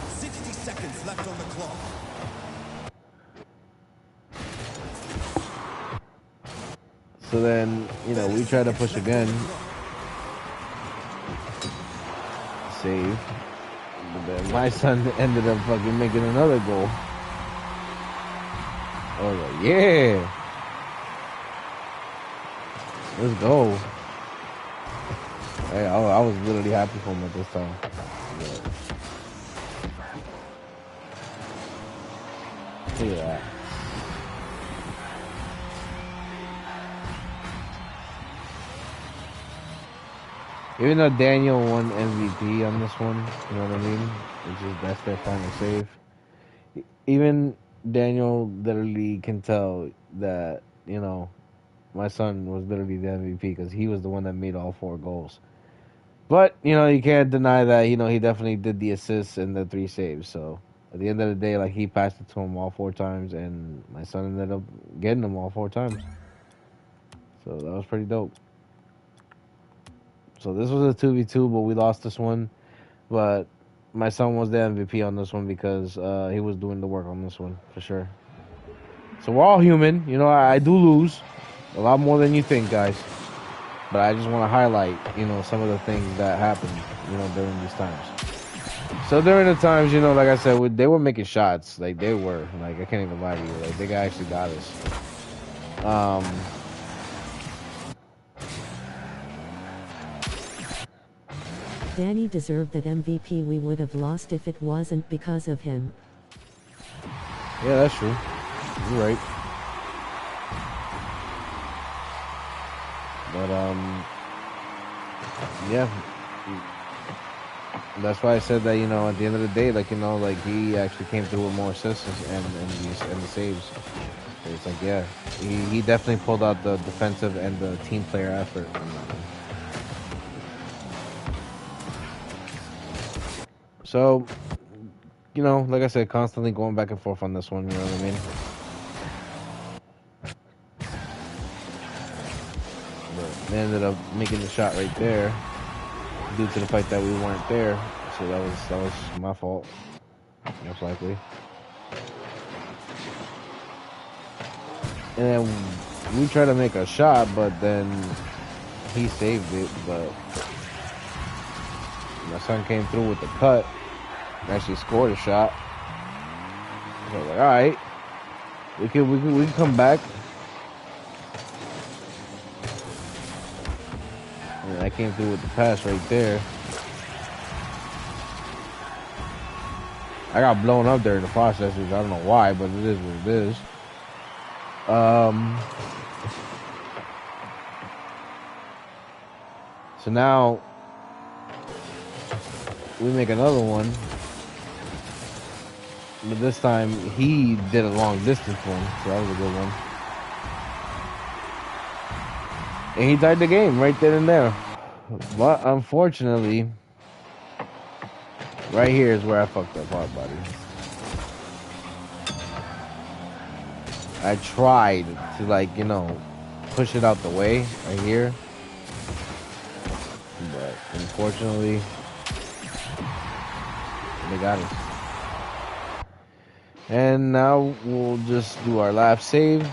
60 seconds left on the clock. So then, you know, we tried to push again. Save. But then my son ended up fucking making another goal. I was like, yeah. Let's go. Hey, I was literally happy for him at this time. Yeah. Look at that. Even though Daniel won MVP on this one, you know what I mean? That's their final save. Even Daniel literally can tell that, you know, my son was literally the MVP because he was the one that made all 4 goals. But, you know, you can't deny that, you know, he definitely did the assists and the 3 saves. So at the end of the day, like, he passed it to him all 4 times, and my son ended up getting them all 4 times. So that was pretty dope. So this was a 2v2, but we lost this one. But my son was the MVP on this one because he was doing the work on this one, for sure. So we're all human. You know, I do lose. A lot more than you think, guys. But I just want to highlight, you know, some of the things that happened, you know, during these times. So during the times, you know, like I said, they were making shots. Like they were. Like I can't even lie to you. Like they actually got us. Danny deserved that MVP. We would have lost if it wasn't because of him. Yeah, that's true. You're right. But yeah. That's why I said that, you know, at the end of the day, like, you know, like he actually came through with more assists and the saves. So it's like, yeah, he definitely pulled out the defensive and the team player effort on that one. So, you know, like I said, constantly going back and forth on this one, you know what I mean? But they ended up making the shot right there due to the fact that we weren't there. So that was my fault, most likely. And then we tried to make a shot, but then he saved it. But my son came through with the cut and actually scored a shot. So I was like, all right, we can come back. And I came through with the pass right there. I got blown up there in the process, which I don't know why, but it is what it is. So now we make another one, but this time he did a long distance one, so that was a good one. And he tied the game right then and there. But unfortunately, right here is where I fucked up hard, buddy. I tried to, like, you know, push it out the way right here. But unfortunately, they got us. And now we'll just do our last save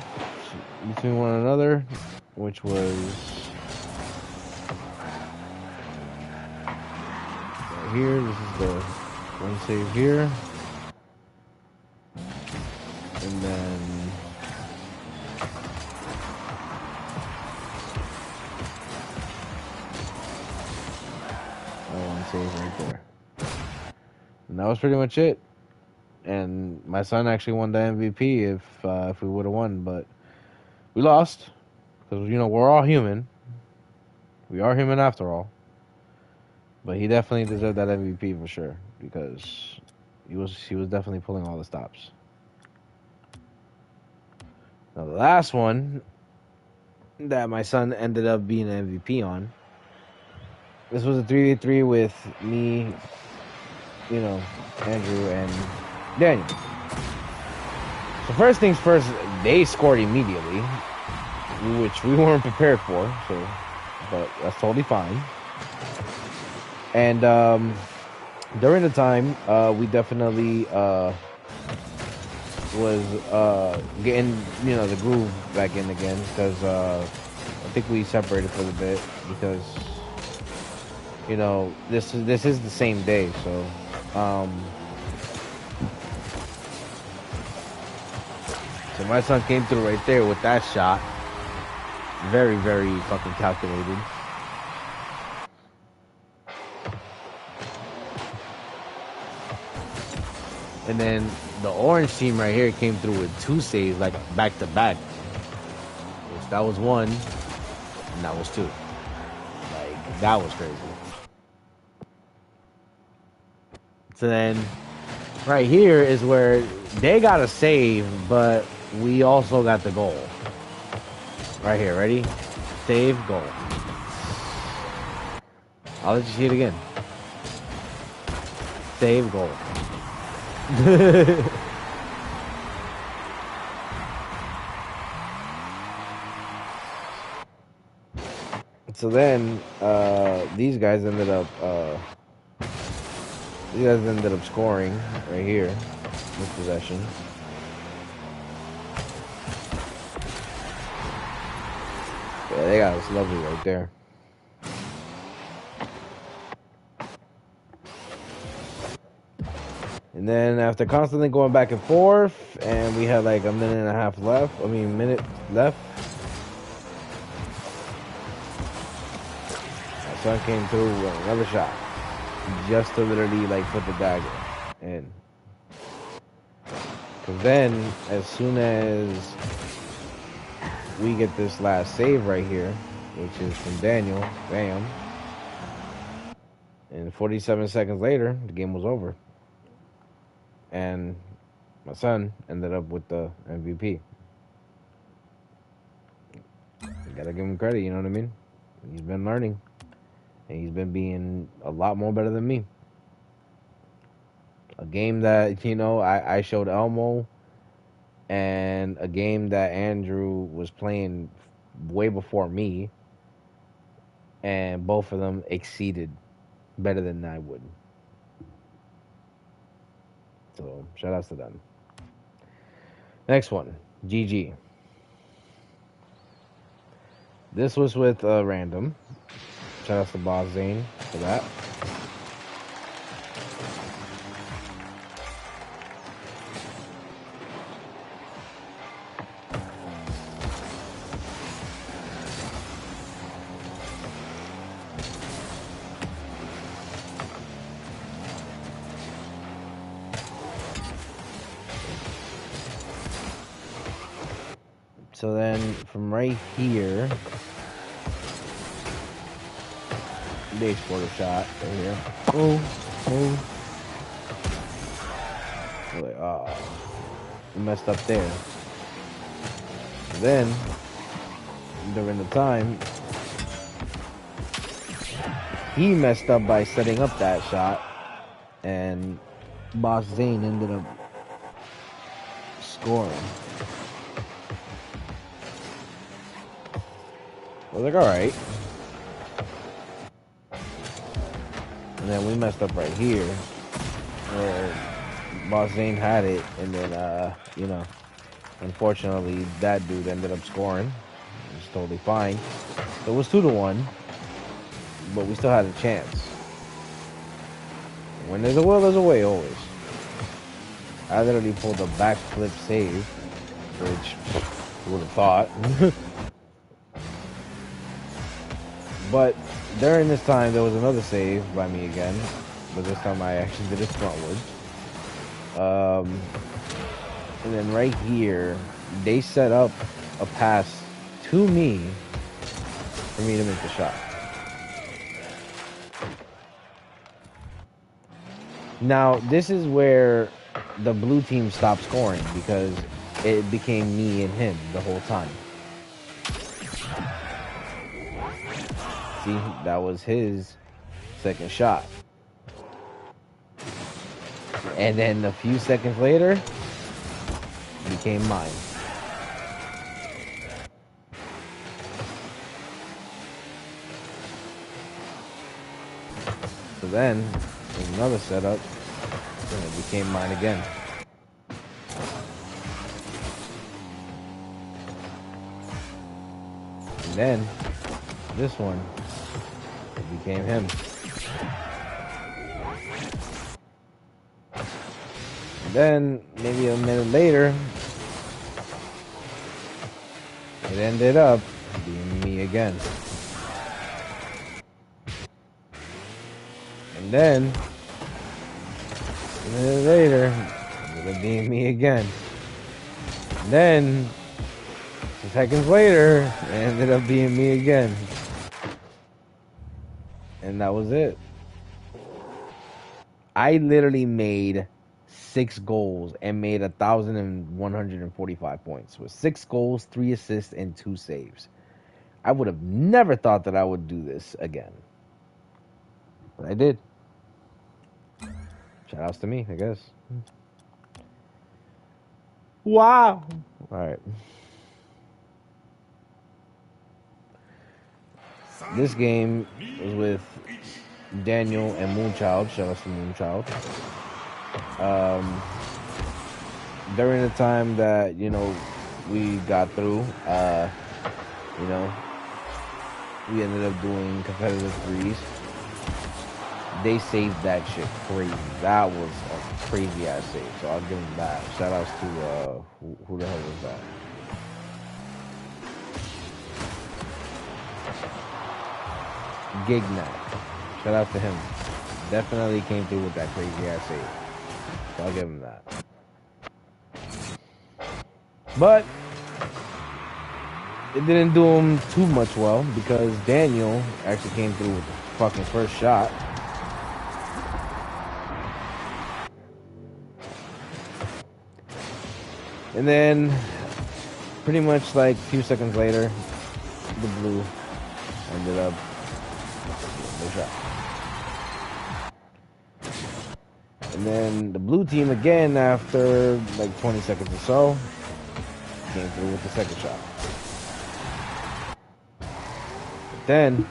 between one another, which was right here. This is the one save here. And then one save right there. And that was pretty much it. And my son actually won the MVP if we would have won, but we lost because, you know, we're all human. We are human after all. But he definitely deserved that MVP for sure because he was definitely pulling all the stops. Now the last one that my son ended up being an MVP on. This was a 3v3 with me, you know, Andrew and Daniel. So first things first, they scored immediately, which we weren't prepared for. So, but that's totally fine. And during the time, we definitely was getting, you know, the groove back in again because I think we separated for a bit because, you know, this is the same day, so so my son came through right there with that shot. Very, very fucking calculated. And then the orange team right here came through with 2 saves, like back to back. Which that was 1, and that was 2. Like, that was crazy. So then, right here is where they got a save, but we also got the goal. Right here, ready? Save, goal. I'll let you see it again. Save, goal. So then, these guys ended up scoring right here with possession. Yeah, they got us lovely right there. And then after constantly going back and forth, and we had like a minute and a half left. I mean, minute left. My son came through with another shot, just to literally like put the dagger in. Cause then, as soon as we get this last save right here, which is from Daniel, bam, and 47 seconds later, the game was over. And my son ended up with the MVP. You gotta give him credit, you know what I mean? He's been learning. And he's been being a lot more better than me. A game that, you know, I showed Elmo, and a game that Andrew was playing way before me, and both of them exceeded better than I would. So, shout outs to them. Next one, GG. This was with Random. Shout outs to Boss Zane for that. So then from right here, they exported a shot right here. Oh. Like, oh, we messed up there. Then, during the time, he messed up by setting up that shot, and Boss Zane ended up scoring. I was like, alright. And then we messed up right here, where Boss Zane had it, and then, you know, unfortunately, that dude ended up scoring. It was totally fine. So it was 2-1, but we still had a chance. When there's a will, there's a way, always. I literally pulled a backflip save, which who would have thought. But during this time, there was another save by me again, but this time I actually did it frontward. And then right here, they set up a pass to me for me to make the shot. Now, this is where the blue team stopped scoring, because it became me and him the whole time. See, that was his second shot. And then a few seconds later, it became mine. So then, there's another setup, and it became mine again. And then, this one, it became him. And then, maybe a minute later, it ended up being me again. And then, a minute later, it ended up being me again. And then, seconds later, it ended up being me again. And that was it. I literally made 6 goals and made 1,145 points with 6 goals, 3 assists, and 2 saves. I would have never thought that I would do this again, but I did. Shout outs to me, I guess. Wow. All right. This game was with Daniel and Moonchild. Shout out to Moonchild. During the time that, you know, we got through, you know, we ended up doing competitive threes. they saved that shit crazy. That was a crazy ass save. So I'll give them that. Shout outs to who the hell was that? Gignat. Shout out to him. Definitely came through with that crazy ass save. So I'll give him that. But it didn't do him too much well because Daniel actually came through with the fucking first shot. And then pretty much like a few seconds later, the blue ended up getting the shot. And then the blue team again, after like 20 seconds or so, came through with the second shot. But then,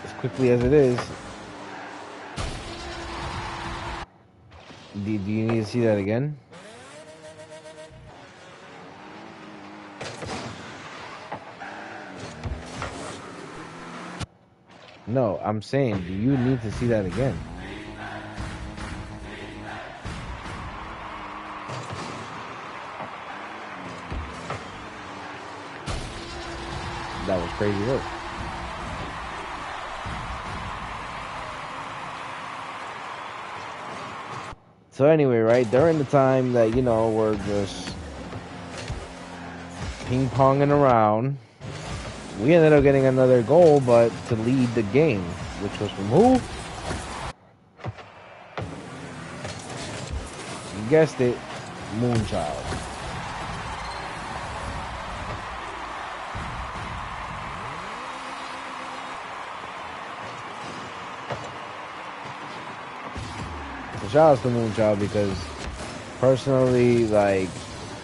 as quickly as it is, do you need to see that again? No, I'm saying, do you need to see that again? That was crazy work. So anyway, right, during the time that, you know, we're just ping-ponging around, we ended up getting another goal, but to lead the game, which was from who? You guessed it, Moonchild. So shout out to Moonchild because personally, like,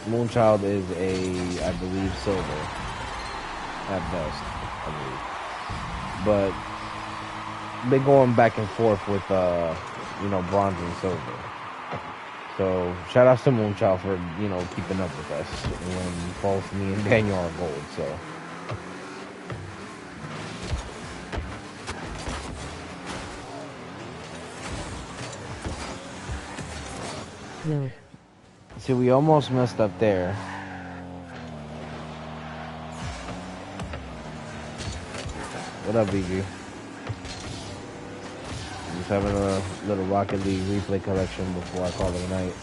Moonchild is I believe, silver. At best, I believe. But they're going back and forth with, you know, bronze and silver. So shout out to Moonchild for, you know, keeping up with us when both me and Daniel are gold. So. No. See, we almost messed up there. What up, BG? Just having a little Rocket League replay collection before I call it a night.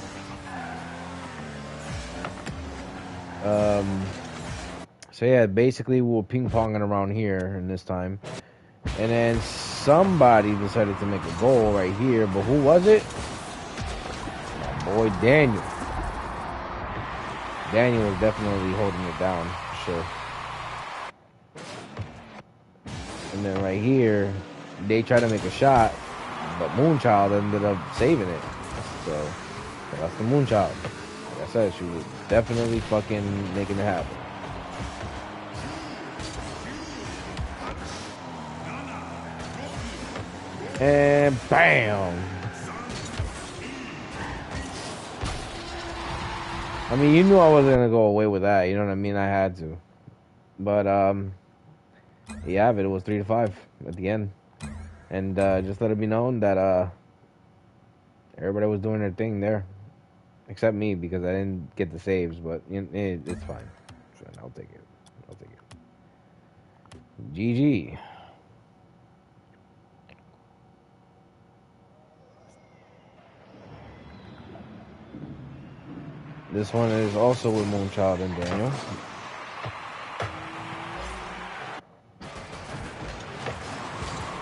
So yeah, basically we were ping-ponging around here in this time. And then somebody decided to make a goal right here, but who was it? My boy Daniel. Daniel was definitely holding it down, for sure. And then right here, they tried to make a shot, but Moonchild ended up saving it. So that's the Moonchild. Like I said, she was definitely fucking making it happen. And bam! I mean, you knew I wasn't gonna go away with that. You know what I mean? I had to. But yeah, it was 3-5 at the end, and just let it be known that everybody was doing their thing there, except me because I didn't get the saves. But it's fine. I'll take it. I'll take it. GG. This one is also with Moonchild and Daniel.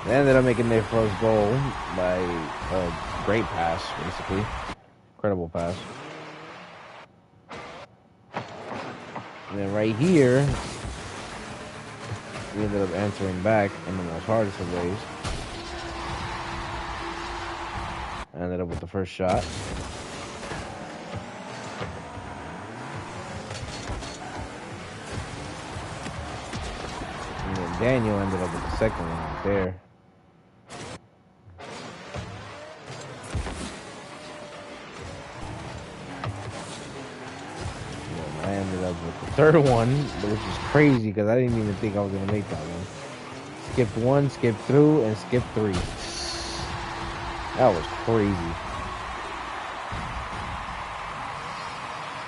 They ended up making their first goal by a great pass, basically. Incredible pass. And then right here, we ended up answering back in the most hardest of ways. I ended up with the first shot. And then Daniel ended up with the second one right there. I ended up with the third one, which is crazy because I didn't even think I was going to make that one. Skipped one, skipped through, and skipped three. That was crazy.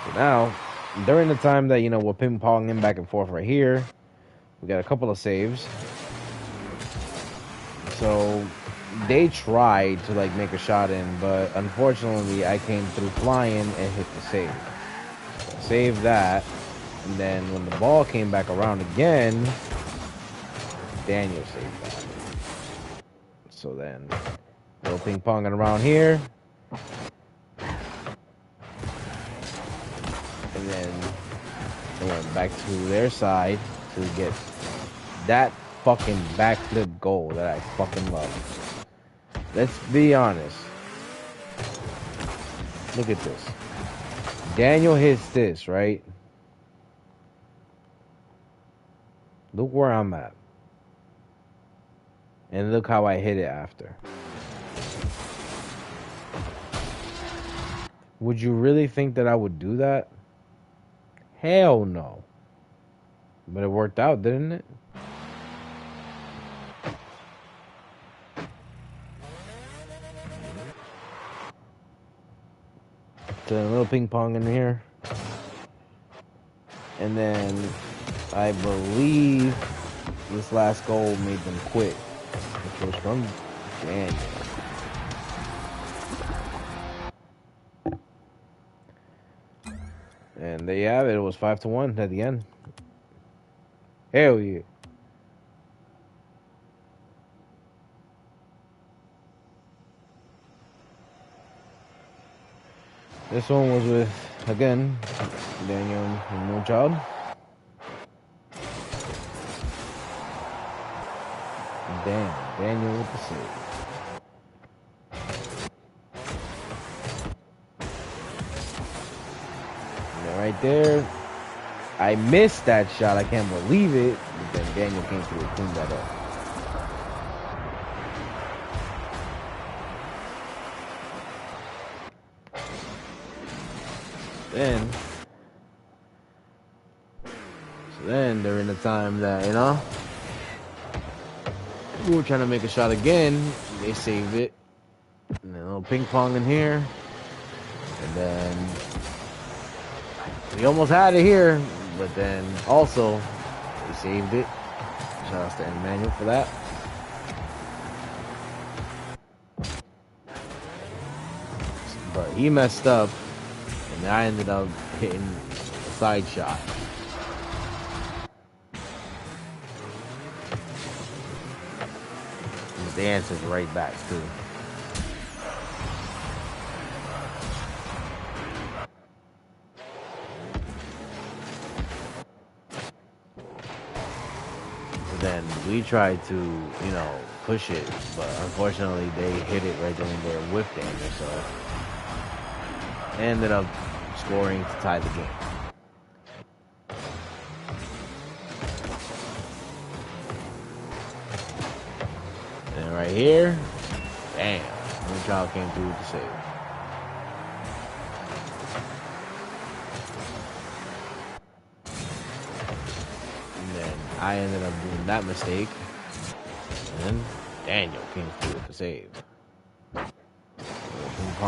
So now, during the time that, you know, we're ping-ponging back and forth right here, we got a couple of saves. So they tried to like make a shot in, but unfortunately I came through flying and hit the save. So save that, and then when the ball came back around again, Daniel saved that. So then, little ping ponging around here, and then I went back to their side to get that fucking backflip goal that I fucking love. Let's be honest. Look at this. Daniel hits this, right? Look where I'm at. And look how I hit it after. Would you really think that I would do that? Hell no. But it worked out, didn't it? So a little ping pong in here. And then I believe this last goal made them quit, which was from Daniel. And there you have it. It was 5-1 at the end. Hell yeah. This one was with, again, Daniel and Moonchild. Damn, Daniel with the save. And then right there, I missed that shot. I can't believe it. But then Daniel came through and cleaned that up. Then during the time that, you know, we were trying to make a shot again, they saved it. And then a little ping pong in here. And then we almost had it here, but then also we saved it. Shout out to Emmanuel for that. But he messed up, and I ended up hitting a side shot. The answer's right back too. Then we tried to, you know, push it, but unfortunately they hit it right then and there with Daniel, so ended up scoring to tie the game. And right here, damn, Moonchild came through with the save. I ended up doing that mistake, and Daniel came through with the save. A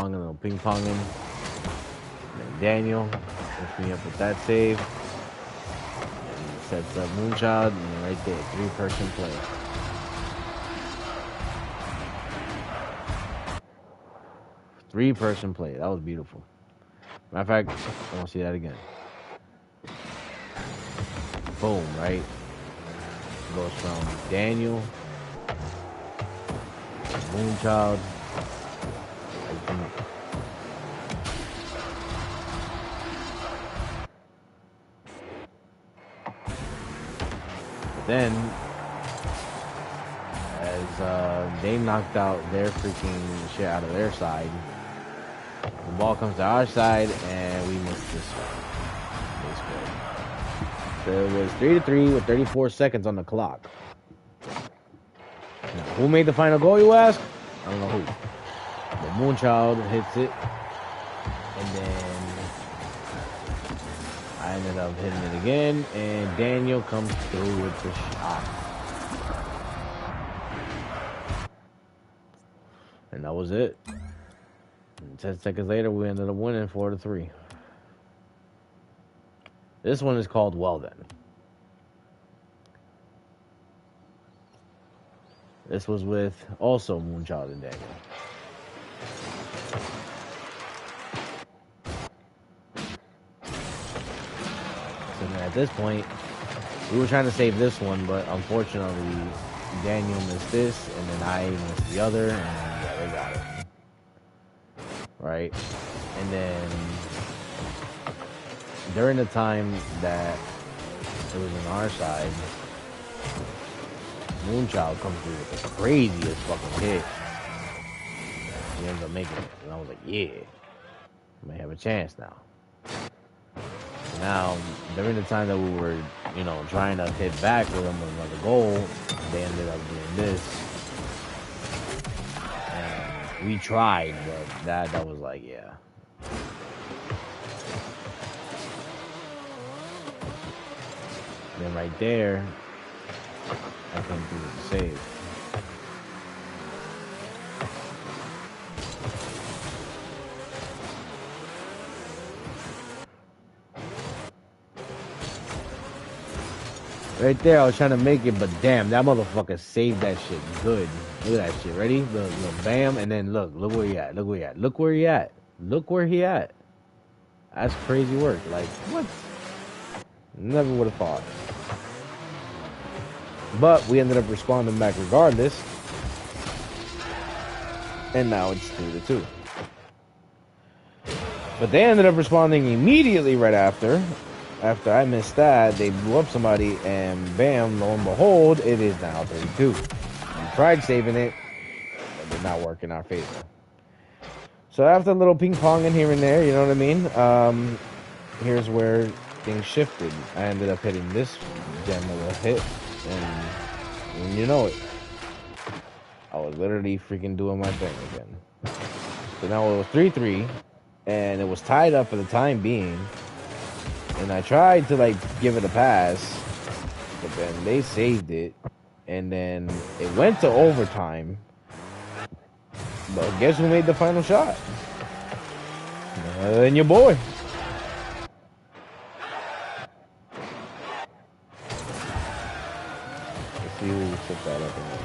little ping ponging, and then Daniel hooks me up with that save, and he sets up Moonchild, and then right there, 3-person play. Three-person play, that was beautiful. Matter of fact, I want to see that again. Boom, right? Goes from Daniel, Moonchild, then as they knocked out their freaking shit out of their side, the ball comes to our side and we missed this one. So it was 3-3 with 34 seconds on the clock. Now, who made the final goal, you ask? I don't know who. The Moonchild hits it. And then I ended up hitting it again. And Daniel comes through with the shot. And that was it. And 10 seconds later, we ended up winning 4-3. This one is called Well Then. This was with also Moonchild and Daniel. So then at this point, we were trying to save this one, but unfortunately, Daniel missed this, and then I missed the other, and yeah, they got it. Right? And then during the time that it was on our side, Moonchild comes through with the craziest fucking hit. He ends up making it. And I was like, yeah, I may have a chance now. So now, during the time that we were, you know, trying to hit back with them with another goal, they ended up doing this. And we tried, but that was like, yeah. Then right there, I couldn't do the save. Right there, I was trying to make it, but damn, that motherfucker saved that shit good. Look at that shit. Ready? Look, bam, and then look where he at. Look where he at. Look where he at. Look where he at. That's crazy work. Like, what? Never would have thought. But we ended up responding back regardless. And now it's 3-2. But they ended up responding immediately right after. After I missed that, they blew up somebody, and bam, lo and behold, it is now 32. We tried saving it, but it did not work in our favor. So after a little ping pong in here and there, you know what I mean? Here's where things shifted. I ended up hitting this gem of a hit, and you know it, I was literally freaking doing my thing again. So now it was 3-3, and it was tied up for the time being. And I tried to, like, give it a pass, but then they saved it, and then it went to overtime. But guess who made the final shot? Other than your boy. Let's see who took that up in there.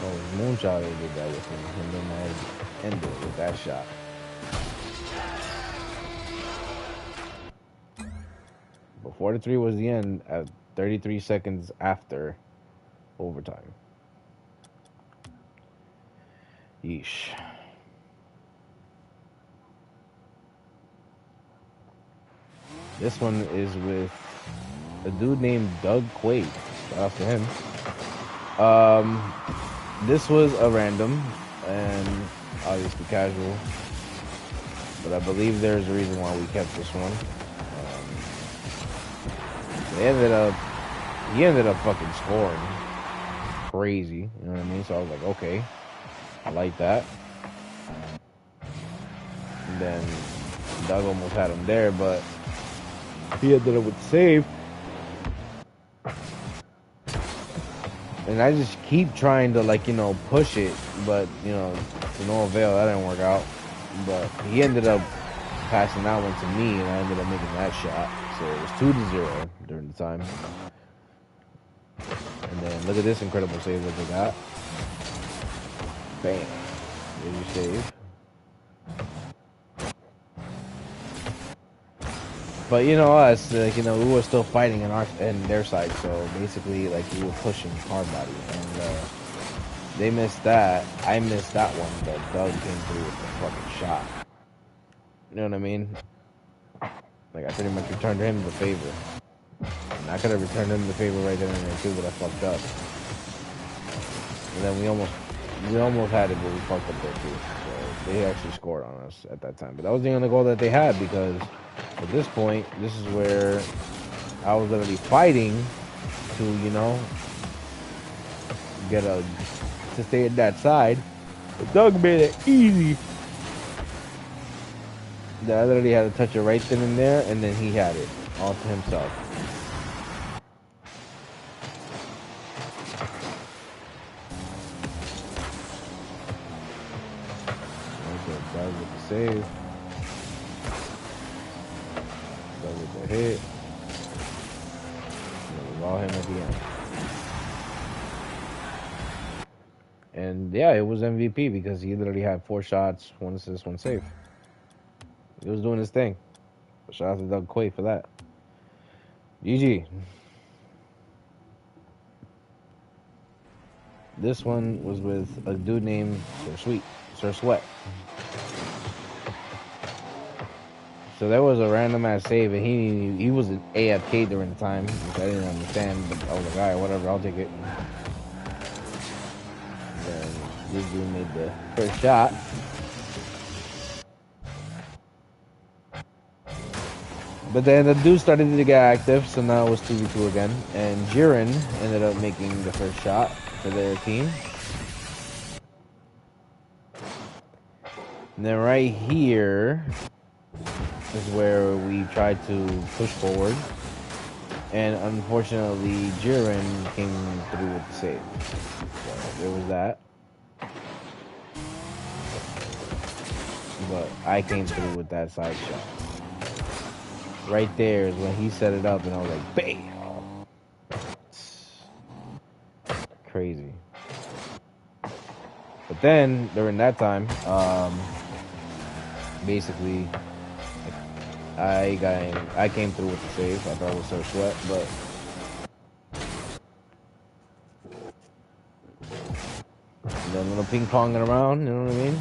Oh, Moonchild did that with me, and then I ended it with that shot. But 4-3 was the end at 33 seconds after overtime. Yeesh. This one is with a dude named Doug Quaid. Shout out to him. This was a random and obviously casual, but I believe there's a reason why we kept this one. He ended up fucking scoring crazy, you know what I mean? So I was like, okay, I like that. And then Doug almost had him there, but he ended up with the save. And I just keep trying to, like, you know, push it, but, you know, to no avail. That didn't work out. But he ended up passing that one to me, and I ended up making that shot. So it was 2-0 during the time. And then look at this incredible save that they got. Bam. There's your save. But you know us, like, you know, we were still fighting in their side, so basically, like, we were pushing hard body, and they missed that. I missed that one, but Doug came through with the fucking shot. You know what I mean? Like, I pretty much returned him the favor, and I could have returned him the favor right then and there too, but I fucked up. And then we almost had it, but we fucked up there too. So they actually scored on us at that time, but that was the only goal that they had, because at this point, this is where I was literally fighting to, you know, to stay at that side. But Doug made it easy. I literally had to touch it right then and there, and then he had it all to himself. save. Does get the hit. And all him at the end. And yeah, it was MVP because he literally had 4 shots, 1 assist, 1 save. He was doing his thing. Shout out to Doug Quay for that. GG. This one was with a dude named Sir Sweat. So there was a random ass save, and he was an AFK during the time, which I didn't understand. But I was like, all right, whatever, I'll take it. And then this dude made the first shot. But then the dude started to get active, so now it was 2v2 again. And Jiren ended up making the first shot for their team. And then right here is where we tried to push forward. And unfortunately, Jiren came through with the save. So there was that. But I came through with that side shot. Right there is when he set it up, and I was like, bam! Crazy. But then, during that time, basically, I came through with the save. I thought it was Sir Sweat, but and then little ping ponging around, you know what I mean?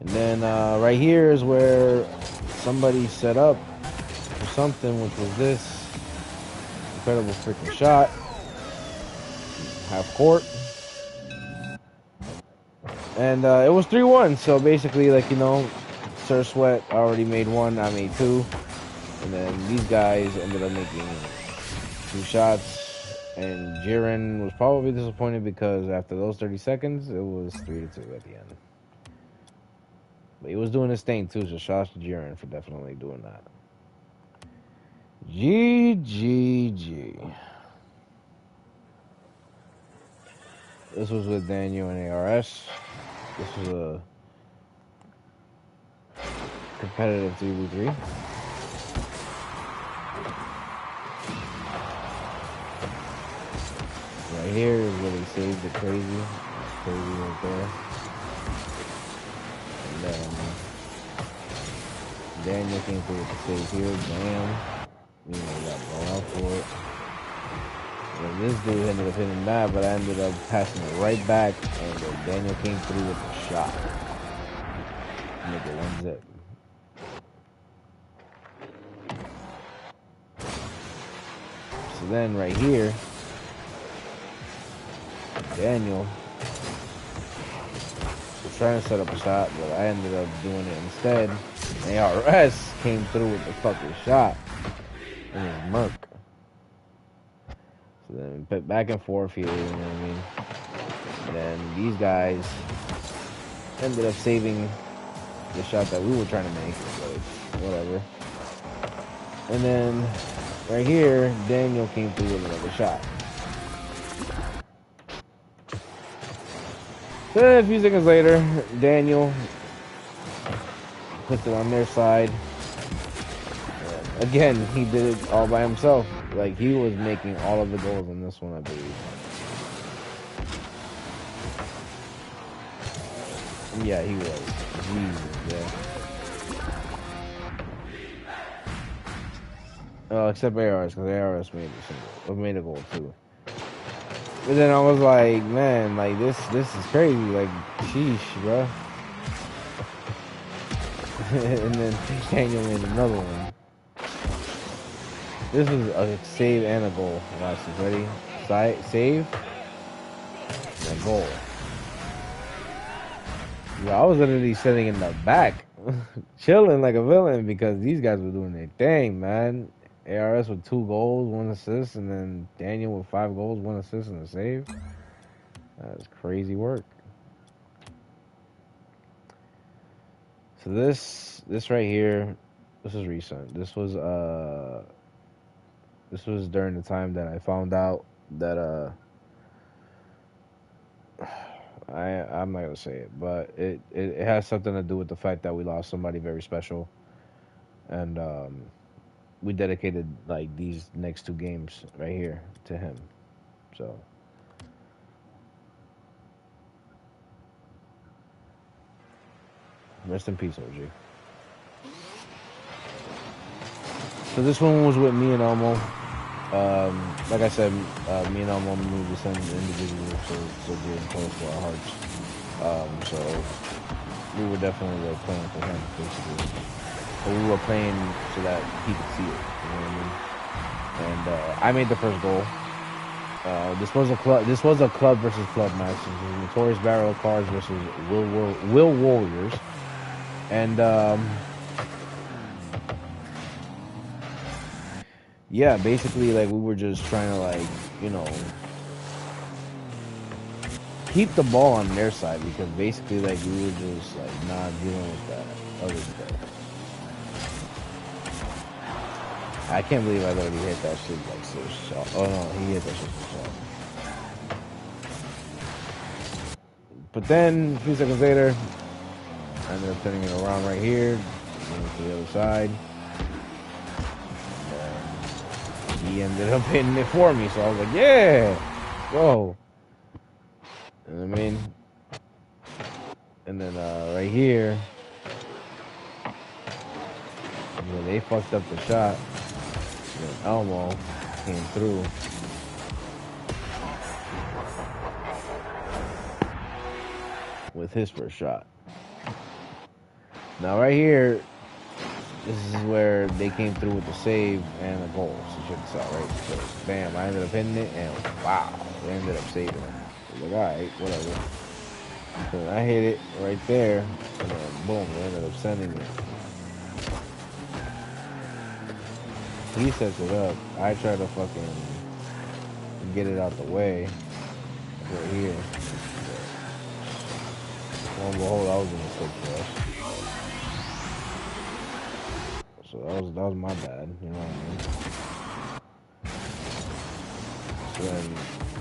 And then right here is where somebody set up for something, which was this incredible freaking shot. Half court. And it was 3-1, so basically, like, you know, Sir Sweat already made 1, I made 2. And then these guys ended up making 2 shots. And Jiren was probably disappointed because after those 30 seconds, it was 3-2 at the end. But he was doing his thing too, so shout out to Jiren for definitely doing that. GGG. This was with Daniel and ARS. This was a competitive 3v3. Right here is where they saved it crazy. It's crazy right there. And then Daniel came through with the save here. Damn. You know, we got blown out for it. And this dude ended up hitting that, but I ended up passing it right back, and then Daniel came through with a shot. Make it 1-zip. So then right here, Daniel was trying to set up a shot, but I ended up doing it instead. ARS came through with the fucking shot. And his murk. So then put back and forth here, you know what I mean? And then these guys ended up saving the shot that we were trying to make, but whatever. And then right here, Daniel came through with another shot. Then a few seconds later, Daniel puts it on their side. Again, he did it all by himself. Like, he was making all of the goals in this one, I believe. Yeah, he was. Jesus, yeah. Oh, except ARS, because ARS made a goal too. But then I was like, man, like this is crazy. Like, sheesh, bro. And then Daniel made another one. This was a save and a goal. Watch this, ready? Save and a goal. Yeah, I was literally sitting in the back, chilling like a villain because these guys were doing their thing, man. ARS with 2 goals, 1 assist, and then Daniel with 5 goals, 1 assist, and a save. That's crazy work. So this right here, this is recent. This was during the time that I found out that I'm not gonna say it, but it has something to do with the fact that we lost somebody very special, and we dedicated like these next two games right here to him. So rest in peace, OG. So this one was with me and Elmo. Like I said, me and Elmo moved the same individual, so dear and close to our hearts. So we were definitely like playing for him, basically. But we were playing so that he could see it. You know what I mean? And I made the first goal. This was a club versus club match. This was Notorious Barrel Cards versus Will Warriors. And yeah, basically like we were just trying to like, you know, keep the ball on their side, because basically like we were just like not dealing with that other stuff. I can't believe I thought he hit that shit like so sharp. Oh no, he hit that shit so sharp. But then a few seconds later, I ended up turning it around right here, going to the other side. And he ended up hitting it for me, so I was like, yeah, go. You know what I mean? And then right here, you know, they fucked up the shot. And Elmo came through. With his first shot. Now right here, this is where they came through with the save and the goal. So check this out, right? So bam, I ended up hitting it, and wow, they ended up saving it. I was like, alright, whatever. So I hit it right there, and then boom, they ended up sending it. He sets it up. I try to fucking get it out the way. Right here. Lo and behold, I was a mistake for us. So that was my bad, you know what I mean? So then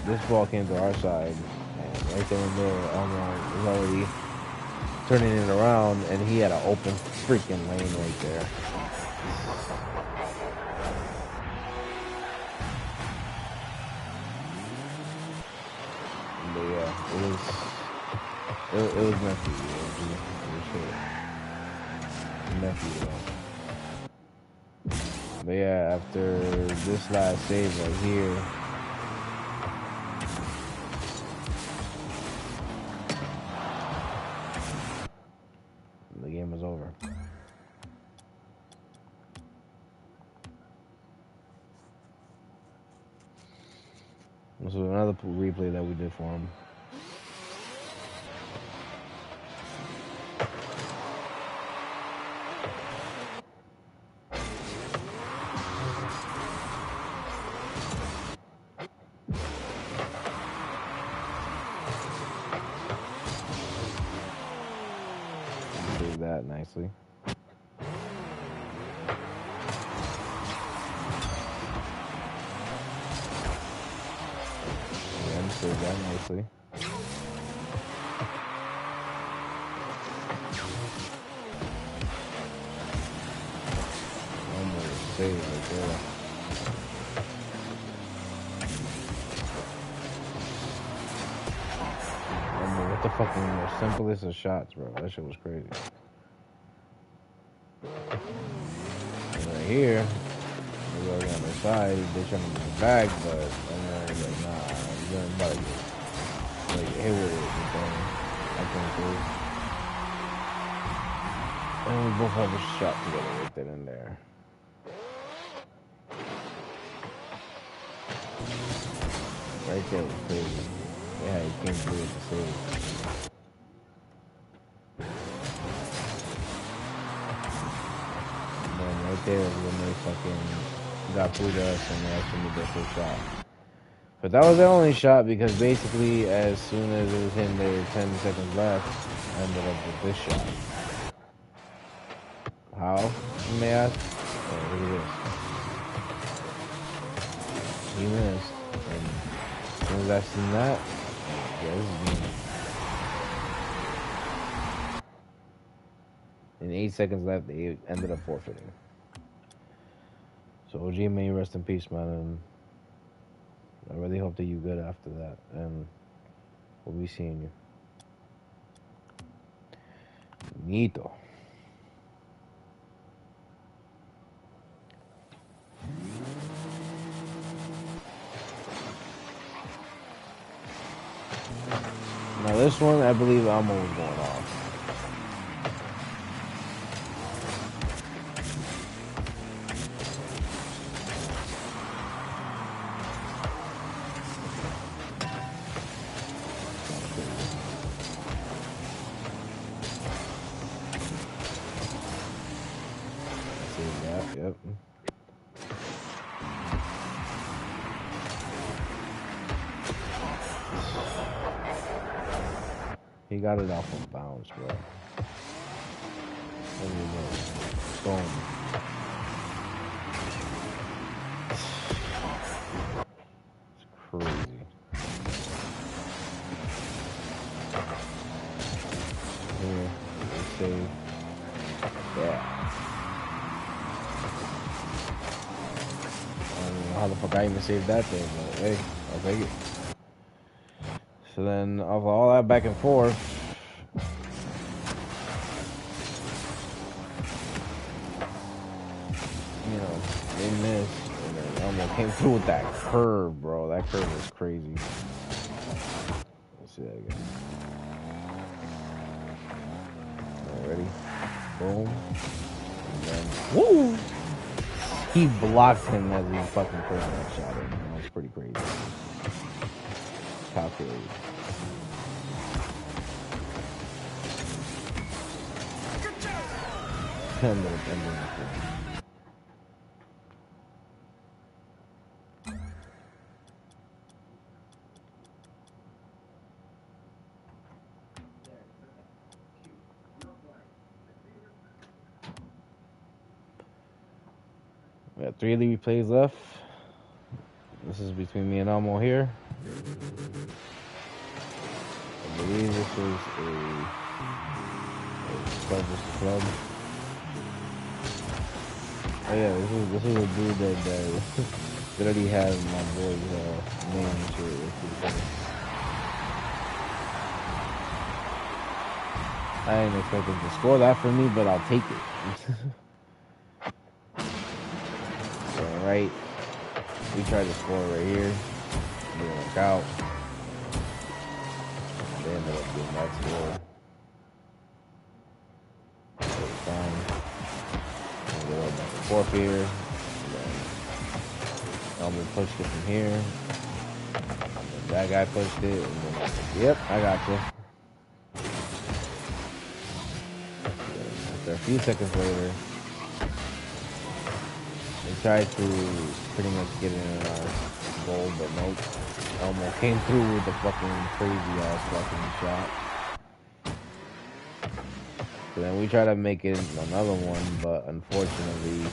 this ball came to our side, and right then and there, Elmo was already turning it around, and he had an open freaking lane right there. But yeah, it was meant for you, meant for you, But yeah, after this last save right here, the game was over. This was another replay that we did for him. Did that nicely. Did that nicely. Almost saved right there. What the fucking most simplest of shots, bro? That shit was crazy. And right here, we're on the other side. They're trying to get it back, but I'm like, nah, you're about to get hit with it. I think through. And we both have a shot together right then and there. Right there was crazy. Yeah, he came through with the save. And then right there is when they fucking got through to us and they actually made their first shot. But that was their only shot, because basically as soon as it was in there, 10 seconds left, I ended up with this shot. How, you may ask? Oh, look at this. He missed. And as soon as I seen that, yeah, this is me. In 8 seconds left, they ended up forfeiting. So OG, may you rest in peace, man. And I really hope that you good after that. And we'll be seeing you. Nito. Now this one, I believe Elmo was going off. Yep. He got it off of bounds, bro. Boom. It's crazy. Here, save. Yeah. I don't know how the fuck I even saved that thing, but hey, I'll take it. So then, of all that back and forth, you know, they missed, and then Elmo came through with that curve, bro. That curve was crazy. Let's see that again. All right, ready? Boom. And then, woo! He blocked him as he fucking first shot him. That was pretty crazy. Calculated. We got 3 replays left. This is between me and Elmo here. I believe this was a club versus club. Oh yeah, this is a dude that already has my boy's name and shit. I didn't expect him to score that for me, but I'll take it. So, right, we tried to score right here. Didn't work out. They ended up getting that score. So it's fine. We'll go back and forth here. Elmo pushed it from here. And that guy pushed it. And then, yep, I got you. After a few seconds later, they tried to pretty much get it in our goal, but nope. Elmo came through with the fucking crazy ass fucking shot. So then we tried to make it another one, but unfortunately,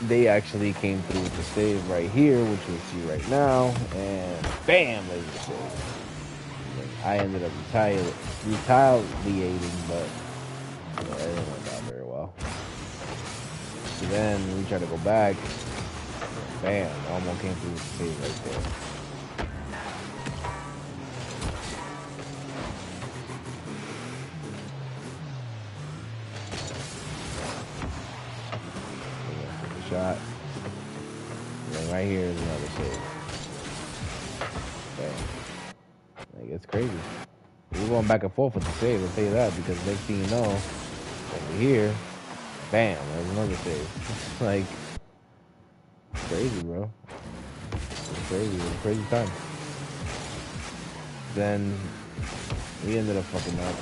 they actually came through with the save right here, which you'll see right now, and bam, there's the save. I ended up retaliating, but you know, it didn't work out very well. So then we tried to go back, bam, almost came through with the save right there. Shot. And then right here is another save. Bam. Like, it's crazy. We're going back and forth with the save, I'll tell you that, because next thing you know, over here, bam, there's another save. Like, it's crazy, bro. It's crazy. It's a crazy time. Then we ended up fucking up.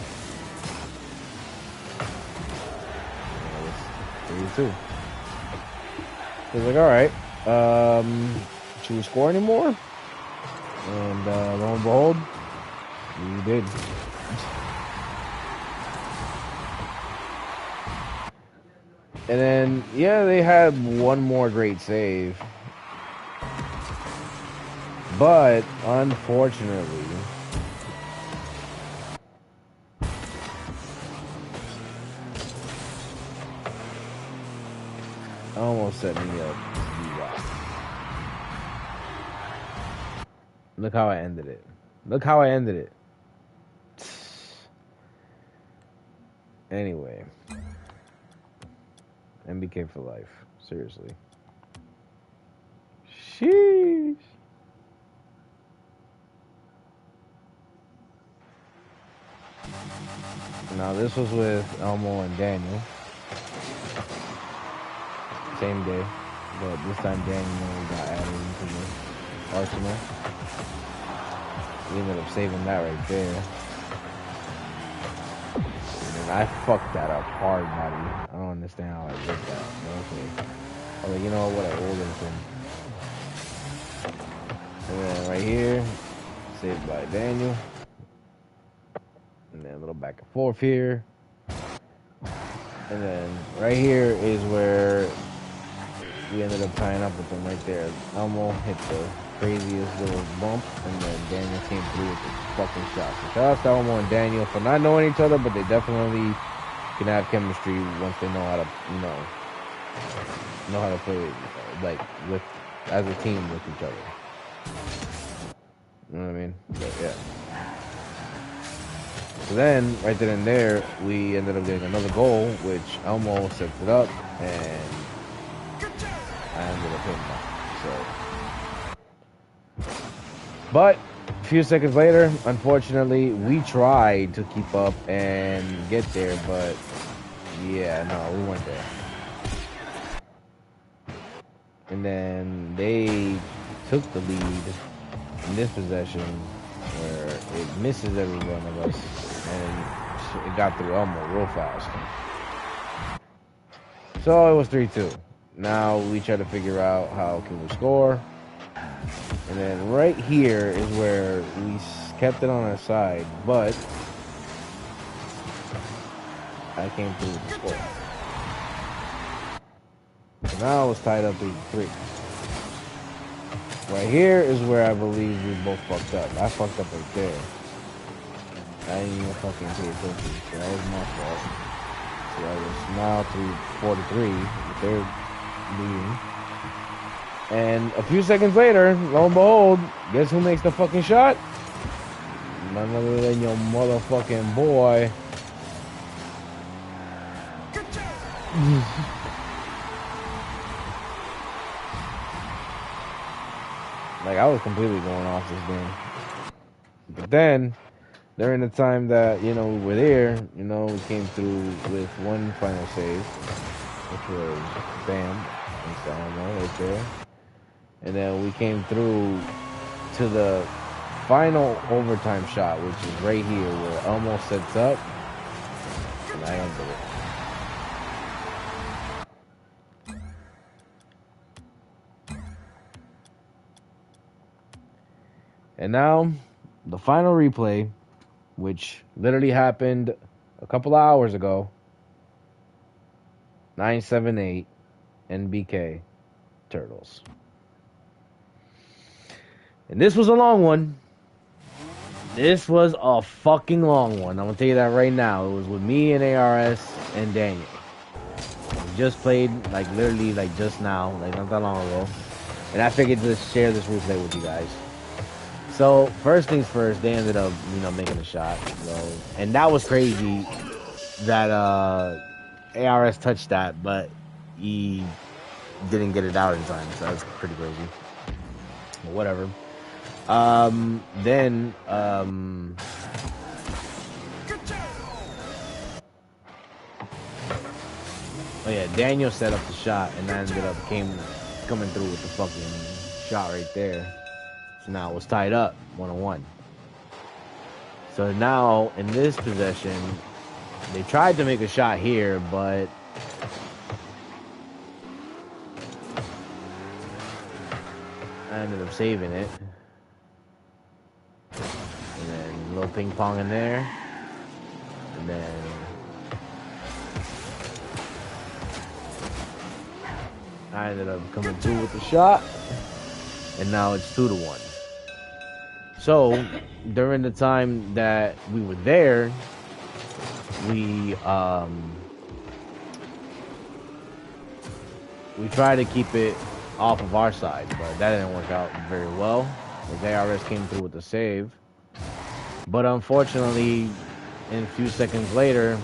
It's 3-2. He's like, alright, should we score anymore? And lo and behold, we did. And then, yeah, they had one more great save. But, unfortunately, almost set me up to be whacked. Look how I ended it. Look how I ended it. Anyway. MBK for life. Seriously. Sheesh. Now this was with Elmo and Daniel. Same day. But this time Daniel got added into the arsenal. We ended up saving that right there. And I fucked that up hard, buddy. I don't understand how I did that. Okay. I was like, you know what? I rolled anything. And then right here, saved by Daniel. And then a little back and forth here. And then right here is where we ended up tying up with them right there. Elmo hit the craziest little bump, and then Daniel came through with the fucking shot. So shout out to Elmo and Daniel for not knowing each other, but they definitely can have chemistry once they know how to, know how to play like with as a team with each other. You know what I mean? But yeah. So then, right then and there, we ended up getting another goal, which Elmo sets it up, and I ended up hitting that. So, but a few seconds later, unfortunately, we tried to keep up and get there, but yeah, no, we weren't there. And then they took the lead in this possession, where it misses every one of us, and it got through Elmo real fast. So it was 3-2. Now we try to figure out how can we score. And then right here is where we kept it on our side, but I came through with the score. So now it's tied up 3-3. Right here is where I believe we both fucked up. I fucked up right there. I didn't even fucking pay attention. So that was my fault. So I was now 3-43. They're leading. And a few seconds later, lo and behold, guess who makes the fucking shot? None other than your motherfucking boy. Like, I was completely going off this game. But then, during the time that, we were there, we came through with one final save, which was Bam, right there. And then we came through to the final overtime shot, which is right here, where Elmo sets up, and I ended it. And now, the final replay, which literally happened a couple of hours ago. 978 NBK Turtles. And this was a long one. This was a fucking long one. I'm going to tell you that right now. It was with me and ARS and Daniel. We just played, literally, just now. Not that long ago. And I figured to share this replay with you guys. So, first things first, they ended up, making a shot. And that was crazy that ARS touched that, but he didn't get it out in time. So, that's pretty crazy. But whatever. Oh yeah, Daniel set up the shot, and I ended up coming through with the fucking shot right there. So now it was tied up 1-1. So now in this possession, they tried to make a shot here, but I ended up saving it. And then a little ping pong in there. And then I ended up coming through with the shot. And now it's 2-1. So, during the time that we were there, we we tried to keep it off of our side, but that didn't work out very well. The ARS came through with the save. But unfortunately, in a few seconds later,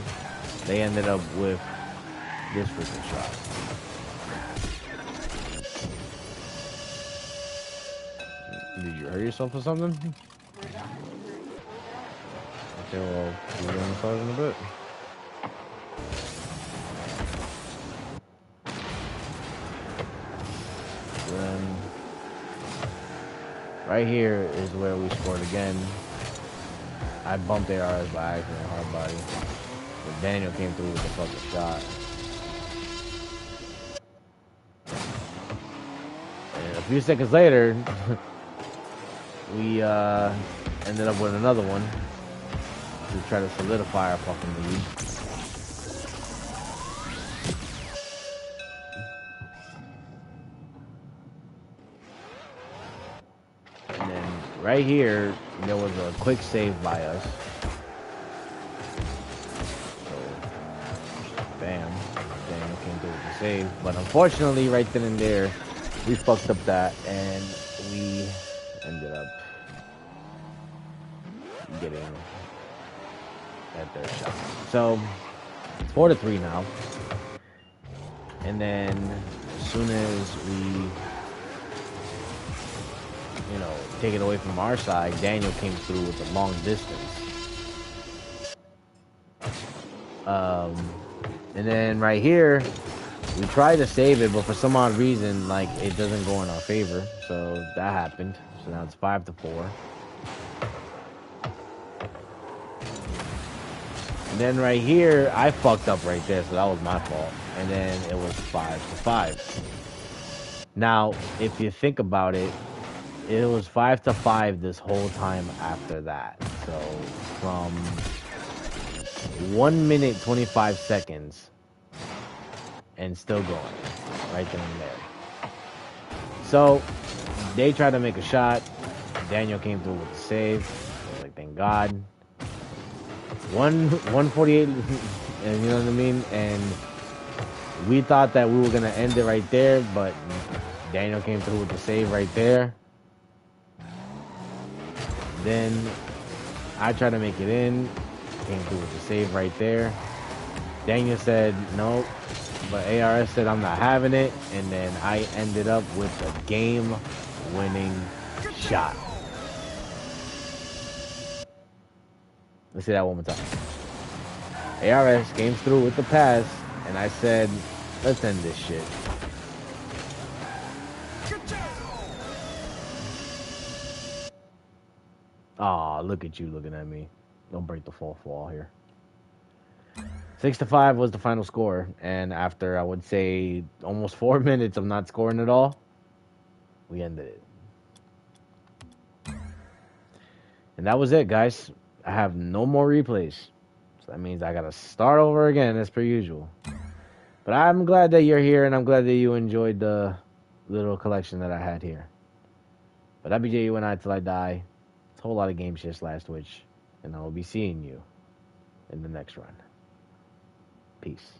they ended up with this freaking shot. Did you hurt yourself or something? Okay, well, we're gonna start in a bit. Then, right here is where we scored again. I bumped ARS by accident, hard body. But Daniel came through with the fucking shot. And a few seconds later, we ended up with another one to try to solidify our fucking lead. And then right here, there was a quick save by us. So, bam, Daniel came through with the save. But unfortunately, right then and there, we fucked up that, and we ended up getting at their shot. So it's 4-3 now. And then as soon as we, take it away from our side, Daniel came through with a long distance. And then right here, we tried to save it, but for some odd reason, it doesn't go in our favor. So that happened. So now it's 5-4. And then right here, I fucked up right there, so that was my fault. And then it was 5-5. Now, if you think about it, it was 5-5 this whole time after that. So from 1 minute 25 seconds and still going right then and there. So they tried to make a shot. Daniel came through with the save. I was like, thank God. 148, and you know what I mean? And we thought that we were gonna end it right there, but Daniel came through with the save right there. Then I tried to make it in, came through with the save right there. Daniel said nope, but ARS said I'm not having it, and then I ended up with a game-winning shot. Let's say that one more time. ARS came through with the pass, and I said, let's end this shit. Aw, look at you looking at me. Don't break the fourth wall here. 6-5 was the final score, and after, I would say, almost 4 minutes of not scoring at all, we ended it. And that was it, guys. I have no more replays. So that means I gotta start over again as per usual. But I'm glad that you're here, and I'm glad that you enjoyed the little collection that I had here. But I be JUNI till I die. It's a whole lot of game shit / Twitch. And I will be seeing you in the next run. Peace.